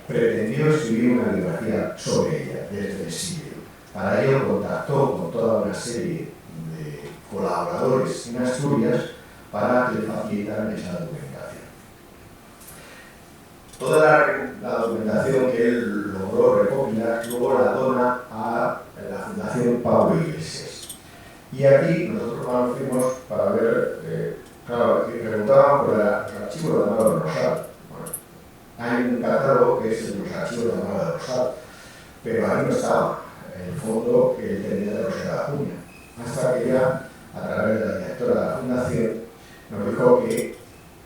pretendió escribir una biografía sobre ella desde el exilio. Para ello contactó con toda una serie de colaboradores en Asturias para que le facilitaran esa documentación. Toda la documentación que él logró recopilar, luego la dona a la Fundación Pablo Iglesias. Y aquí nosotros cuando fuimos para ver, claro, que preguntaban por el archivo de Amaro de Rosal. Bueno, hay un catálogo que es el de los archivos de Amaro de Rosal, pero ahí no estaba el fondo que él tenía de Rosario de Acuña. Hasta que ya, a través de la directora de la Fundación, nos dijo que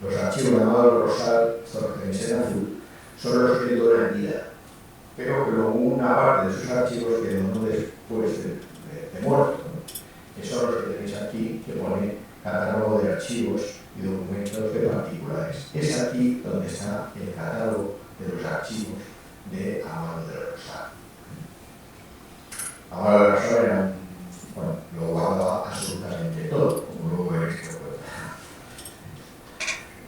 los archivos de Amaro de Rosal, estos que tenéis en azul, son los que donó en vida, pero que luego una parte de esos archivos que donó después de muerto, ¿no? Que son los que tenéis aquí, que pone catálogo de archivos y documentos de particulares. Es aquí donde está el catálogo de los archivos de Amaro de Rosal. Amaro de Rosal era bueno, lo guardaba absolutamente todo, como luego he visto.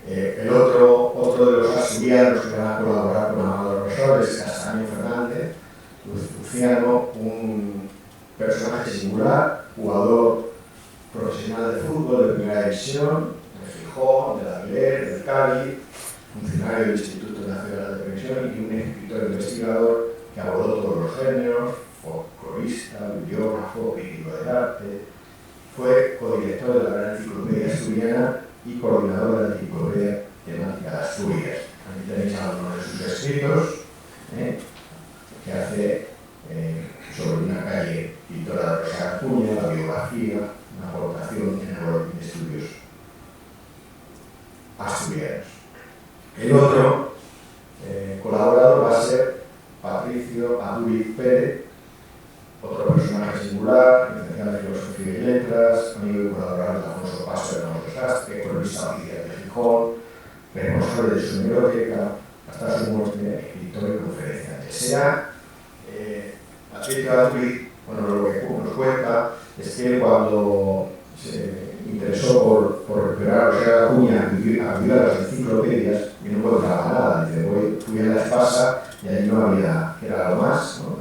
El otro de los asturianos que van a colaborar con Amaro de Rosal es Castaño Fernández, luciano, un personaje singular, jugador profesional de fútbol de primera división, de Gijón, de Avilés, del Cádiz, funcionario del Instituto Nacional de Pensión y un escritor investigador que abordó todos los géneros, folclorista, bibliógrafo, crítico del arte. Fue codirector de la Gran Enciclopedia Asturiana y coordinador de la Enciclopedia Temática de Asturias. Aquí tenéis algunos de sus escritos que hace sobre una calle pintora de Rosario de Acuña, la biografía, una aportación en el orden de estudios asturianos. El otro colaborador va a ser Patricio Aduriz Pérez, otro personaje singular, licenciado en Filosofía y Letras, amigo y colaborador de Alfonso Paso de Ramos de Sastre, cronista oficial de Gijón, responsable de su biblioteca, hasta su muerte, escritor y conferenciante. Sea Patricio Aduriz, bueno, lo que nos cuenta es que cuando se interesó por recuperar a Rosario de Acuña, acudió a las enciclopedias y no encontraba nada. Dice, fui a la Espasa y ahí no había, que era lo más, ¿no?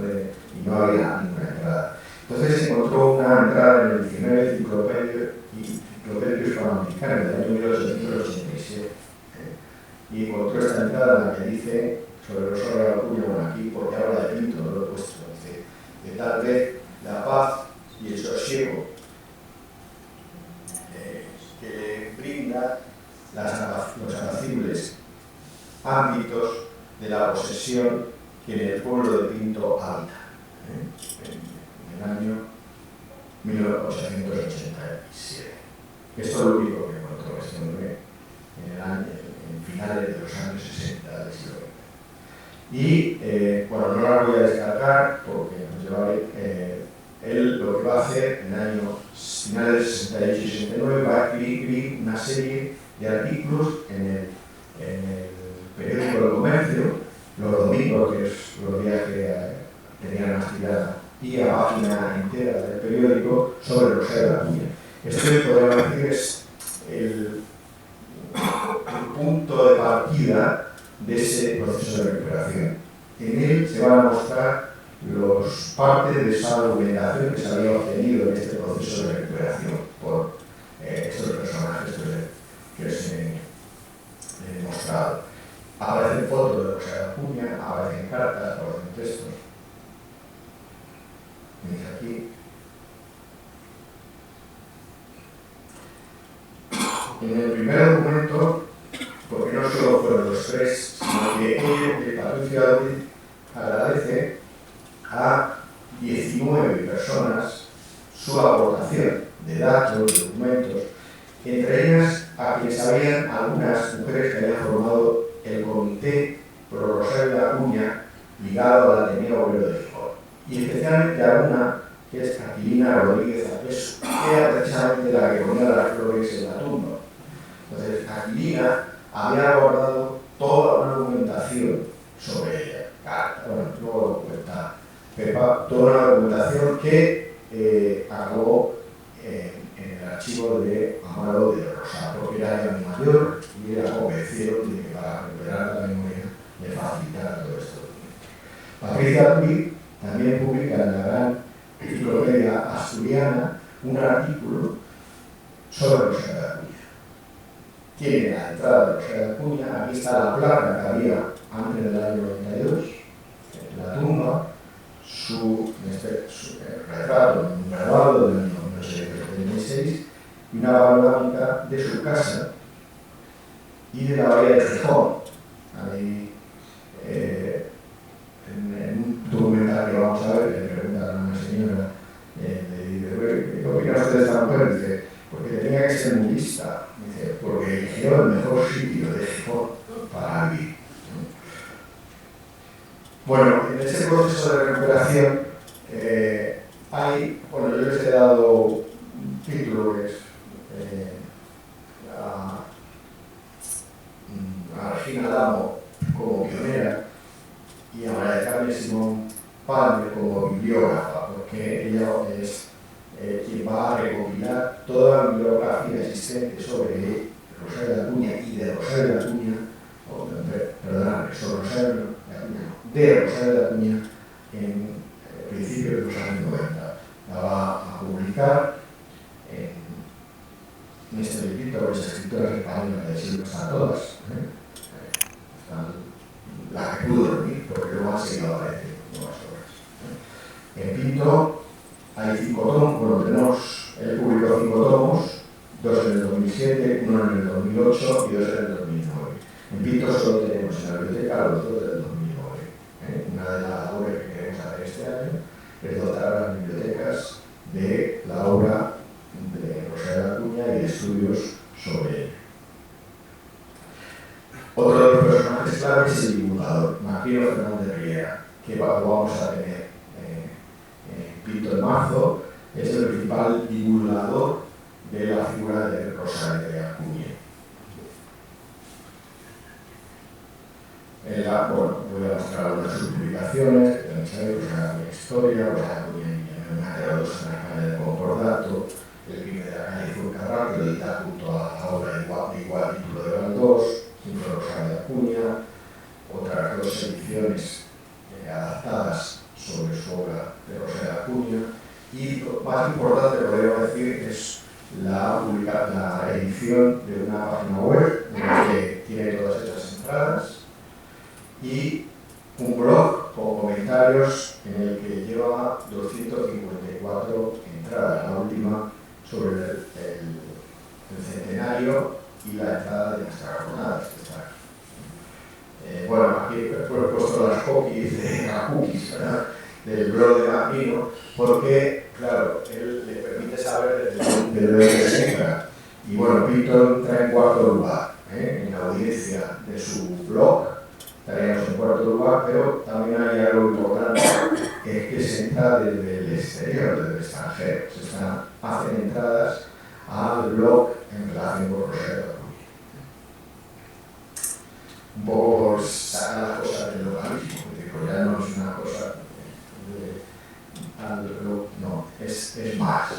Y no había ninguna entrada. Entonces encontró una entrada en el diccionario de enciclopedia hispanoamericana del año 1887 y encontró esta entrada en la que dice sobre Rosario de Acuña, bueno, aquí porque habla de Pinto, no lo he puesto, dice, en el año 1887. Esto es lo único que encontró este hombre en finales de los años 60 del siglo XX. Y, bueno, no la voy a descargar porque nos llevaré. Él lo que va a hacer en años finales de 68 y 69 va a escribir una serie de artículos en el periódico del Comercio, los domingos, que es los días que tenían más tirada, y a página entera del periódico sobre Rosario de Acuña. Esto, podríamos decir, es el punto de partida de ese proceso de recuperación. En él se van a mostrar los partes de esa documentación que se había obtenido en este proceso de recuperación por estos personajes que os he mostrado. Aparecen fotos de Rosario de Acuña, aparecen cartas, aparecen textos. Veis aquí. En el primer documento, porque no solo fueron los tres, sino que Patricio Audit agradece a 19 personas su aportación de datos, de documentos, entre ellas a quienes habían algunas mujeres que habían formado el Comité Pro Rosario de Acuña ligado al Ateneo Obrero de Gijón, y especialmente a una que es Aquilina Rodríguez Aceso, que era precisamente la que ponía las flores en la tumba. Entonces, Aquilina había guardado toda una documentación sobre ella. Bueno, luego lo cuenta Pepa, toda una documentación que acabó en el archivo de Amaro de Rosa, porque era ya muy mayor y era convencido de que para recuperar la memoria le facilitara todo esto. Patricia Audit también publica en la gran enciclopedia asturiana un artículo sobre Rosario de Acuña. Tiene la entrada de Rosario de Acuña, aquí está la placa que había antes del año 92, en la tumba, su retrato grabado del año 1976 y una panorámica de su casa y de la bahía de Gijón. Ahí, en un documental que vamos a ver, le preguntan a una señora, le dice, ¿qué opina usted de esta mujer? Dice, porque tenía que ser nudista. Dice, porque eligió el mejor sitio de Gijón para vivir. Bueno, en ese proceso de recuperación bueno, yo les he dado un título que es a Regina Damo como pionera y a María del Carmen Simón Palmer como bibliógrafa, porque ella es quien va a recopilar toda la bibliografía existente sobre Rosario de Acuña y de Rosario de Acuña, perdóname, sobre Rosario de Acuña, de Rosario de Acuña en principios de los años 90. La va a publicar en este librito de las escritoras españolas del siglo, están todas. Están las que pudo dormir, porque luego han seguido apareciendo nuevas obras. En Pinto hay 5 tomos, bueno, él publicó 5 tomos, 2 en el 2007, 1 en el 2008 y 2 en el 2009. En Pinto solo tenemos en la biblioteca los 2 del 2009. Una de las labores que queremos hacer este año es dotar a las bibliotecas de la obra de Rosario de Acuña y de estudios sobre ella. Otro de los personajes claves es el divulgador, Maquino Fernández Riera, que vamos a tener en Pinto en marzo. Es el principal divulgador de la figura de Rosario de Acuña. Bueno, voy a mostrar algunas de sus publicaciones, el ensayo Rosario de Acuña Historia, Rosario de Acuña y una heterodoxa en la calle de Concordato, el crimen de la calle Fulcarral, que lo edita junto a la obra de igual título de Galdós, junto a Rosario de Acuña, otras 2 ediciones adaptadas sobre su obra de Rosario de Acuña, y lo más importante, podríamos decir, es la edición de una página web en la que tiene todas estas entradas y un blog con comentarios en el que lleva 254 entradas, la última sobre el centenario y la entrada de nuestras jornadas. Bueno, aquí he puesto las cookies de las cookies, ¿verdad? del blog de Macrino, porque, claro, él le permite saber desde dónde se entra. Y bueno, Picton trae en cuarto lugar, en la audiencia de su blog, estaríamos en cuarto lugar, pero también hay algo importante, que es que se entra desde el exterior, desde el extranjero. Hacen entradas al blog en relación con Rosario de Acuña. Un poco por sacar las cosas del localismo, porque ya no es una cosa no, es más,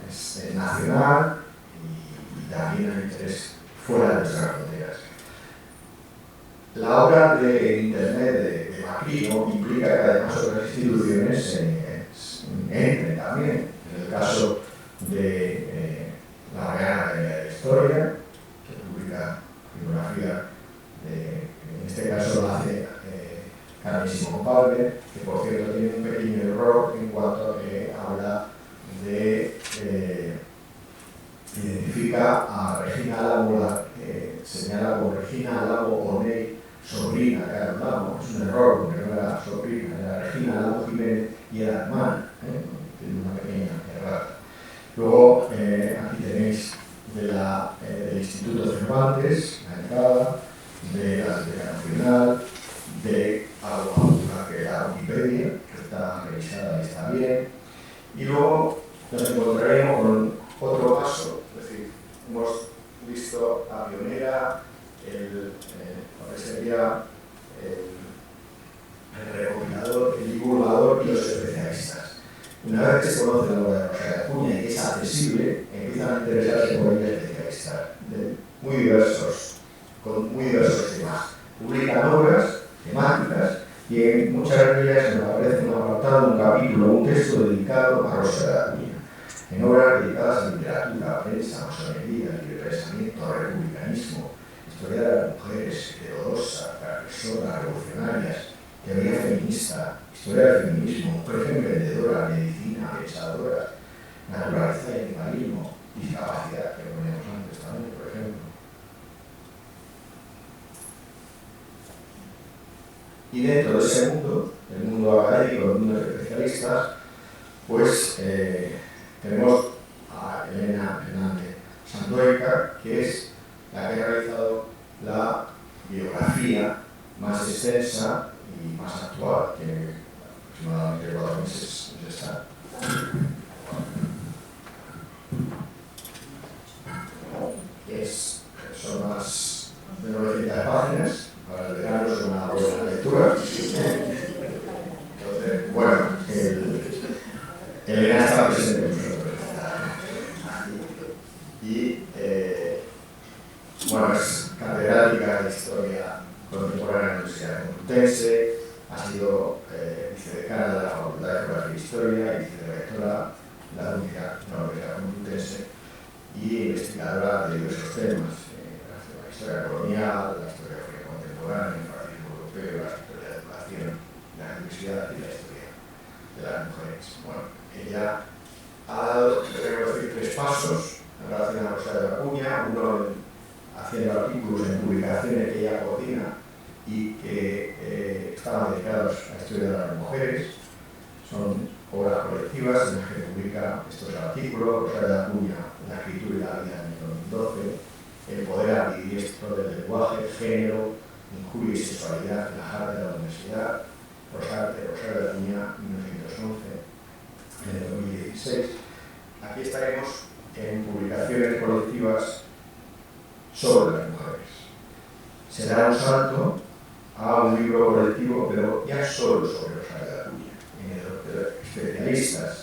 es nacional y también hay interés fuera de nuestras fronteras. La obra de Internet de Macrino implica que además otras instituciones entren también. En el caso de la Real Academia de la Historia, que publica bibliografía, en este caso lo hace Carmesimo Palmer, que por cierto tiene un pequeño error en cuanto a que habla de identifica a Regina Álamo, señala como Regina Álamo Oney, sobrina de Carlos Álamo. Es un error porque no era sobrina, era Regina Álamo Jiménez y era hermana, tiene una pequeña errata. Luego aquí tenéis del Instituto Cervantes, la entrada, de la Biblioteca Nacional, de algo que la Wikipedia, que está revisada y está bien. Y luego nos encontraremos con otro paso, es decir, hemos visto la pionera, lo que sería el recopilador, el divulgador y los especialistas. Una vez que se conoce la obra de Rosario de Acuña y que es accesible, empiezan a interesarse por ella especialistas, muy diversos, con muy diversos temas. Publican obras temáticas y en muchas de ellas nos aparece un apartado, un capítulo, un texto dedicado a Rosario de Acuña. En obras dedicadas a literatura, prensa, masonería, libre pensamiento, republicanismo, historia de las mujeres, heterodoxa, transgresoras, revolucionarias, teoría feminista, historia del feminismo, mujeres emprendedoras, medicina, pensadoras, naturaleza y animalismo, discapacidad, que poníamos antes también, por ejemplo. Y dentro de ese mundo, el mundo académico, el mundo de especialistas, pues tenemos a Elena Hernández Sandoika, que es la que ha realizado la biografía más extensa y más actual, que aproximadamente 4 meses está. Son más de 900 páginas, para el verano es una buena lectura. Entonces, bueno, Elena está presente con nosotros. Y, bueno, es catedrática de Historia Contemporánea en la Universidad Complutense, ha sido vicedecana de la Facultad de Geografía e Historia y vicerrectora de la Universidad Complutense y investigadora de diversos temas, la historia colonial, la historiografía contemporánea, el fascismo europeo, la historia de la educación, la universidad y la historia de las mujeres. Bueno, ella ha dado, debemos decir, 3 pasos en relación a Rosario de Acuña, uno haciendo artículos en publicaciones que ella coordina y que estaban dedicados a la historia de las mujeres. Son obras colectivas en las que publica estos artículos: Rosario de Acuña, la escritura y la vida en el 2012, el poder ambidiestro del lenguaje, género, injuria y sexualidad en la Jarta de la Universidad, Rosario de Acuña, 1911, en el 2016. Aquí estaremos en publicaciones colectivas sobre las mujeres. Será un salto a un libro colectivo, pero ya solo sobre Rosario de Acuña, en el que especialistas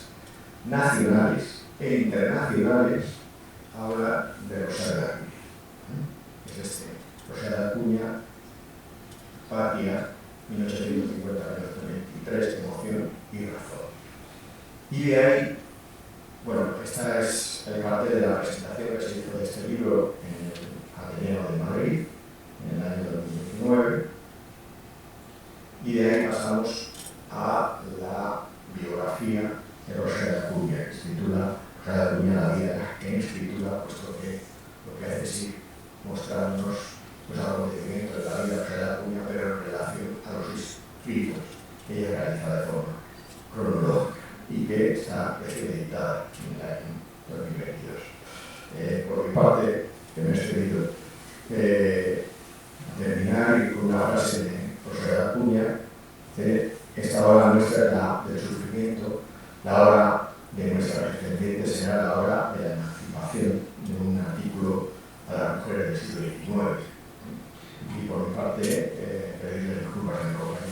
nacionales e internacionales hablan de Rosario de Acuña. Es Rosario de Acuña, Patria, 1850-1923, Emoción y Razón. Y de ahí, bueno, esta es el cartel de la presentación que se hizo de este libro en el Ateneo de Madrid en el año 2019. Y de ahí pasamos a la biografía de Rosario de Acuña, que se titula Rosario de Acuña, la vida en escritura, puesto que lo que hace es ir mostrarnos los acontecimientos de la vida de Rosario de Acuña, pero en relación a los escritos que ella realiza de forma que está recién editada en el año 2022. Por mi parte, que me he pedido terminar con una frase de José Acuña, que esta hora nuestra es la del sufrimiento, la hora de nuestra descendientes será la hora de la emancipación, de un artículo a las mujeres del siglo XIX. Y por mi parte, pedirle disculpas a mi compañero.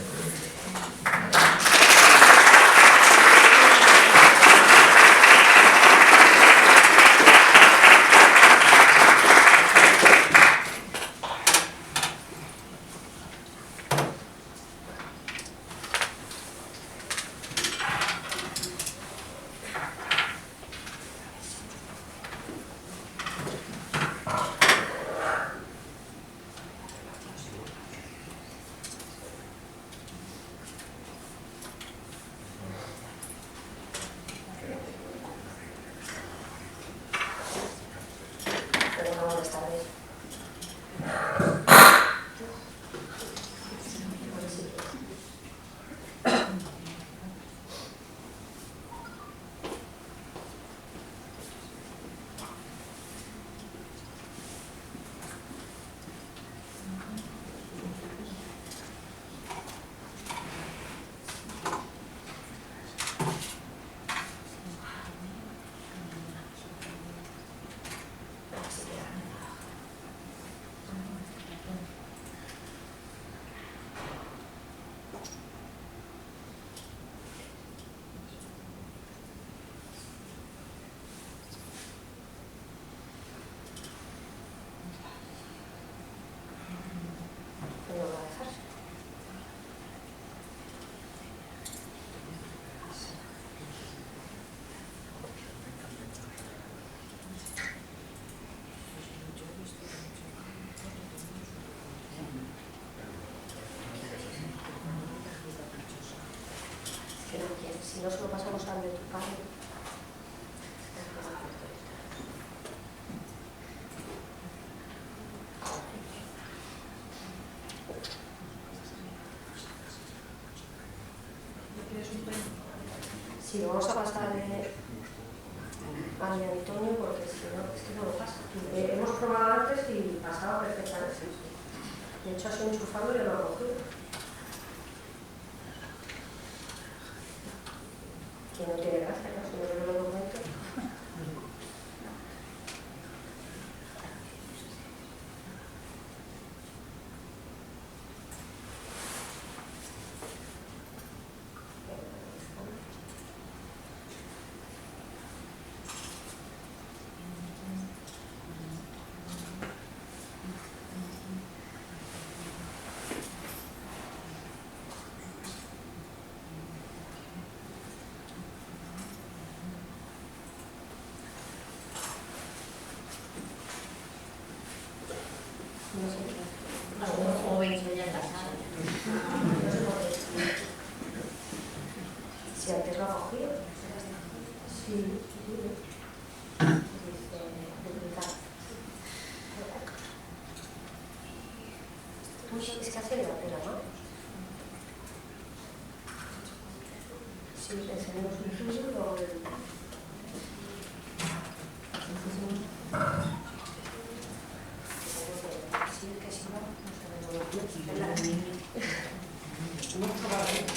Si no, se lo pasamos al de tu padre. Sí, lo vamos a pasar a mi Antonio porque si no, es que no lo pasa. Hemos probado antes y pasaba perfectamente. De hecho, ha sido enchufado y lo ha cogido. Que no tiene gracia, ¿no? Si no veo los documentos. Si antes lo ha cogido. Sí. Uy, es que hace la pena, ¿no? Sí, enseñamos un suyo y luego el... Sí, que si no, no sabemos.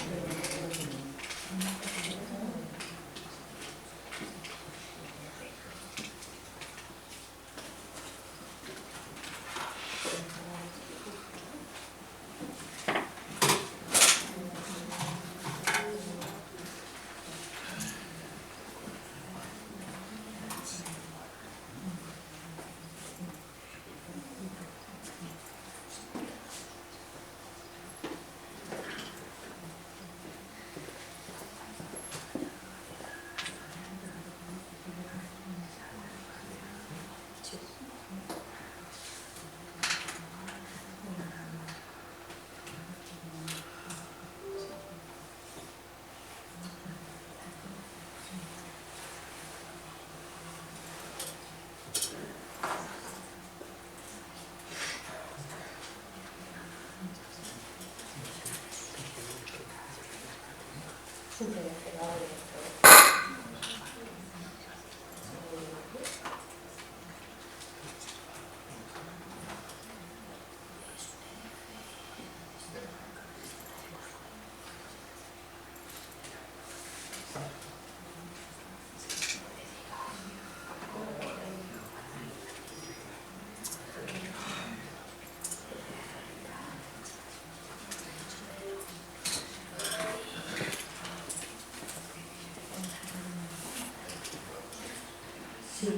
Sí.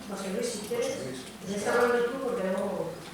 José Luis, si quieres, ya está hablando tú porque no...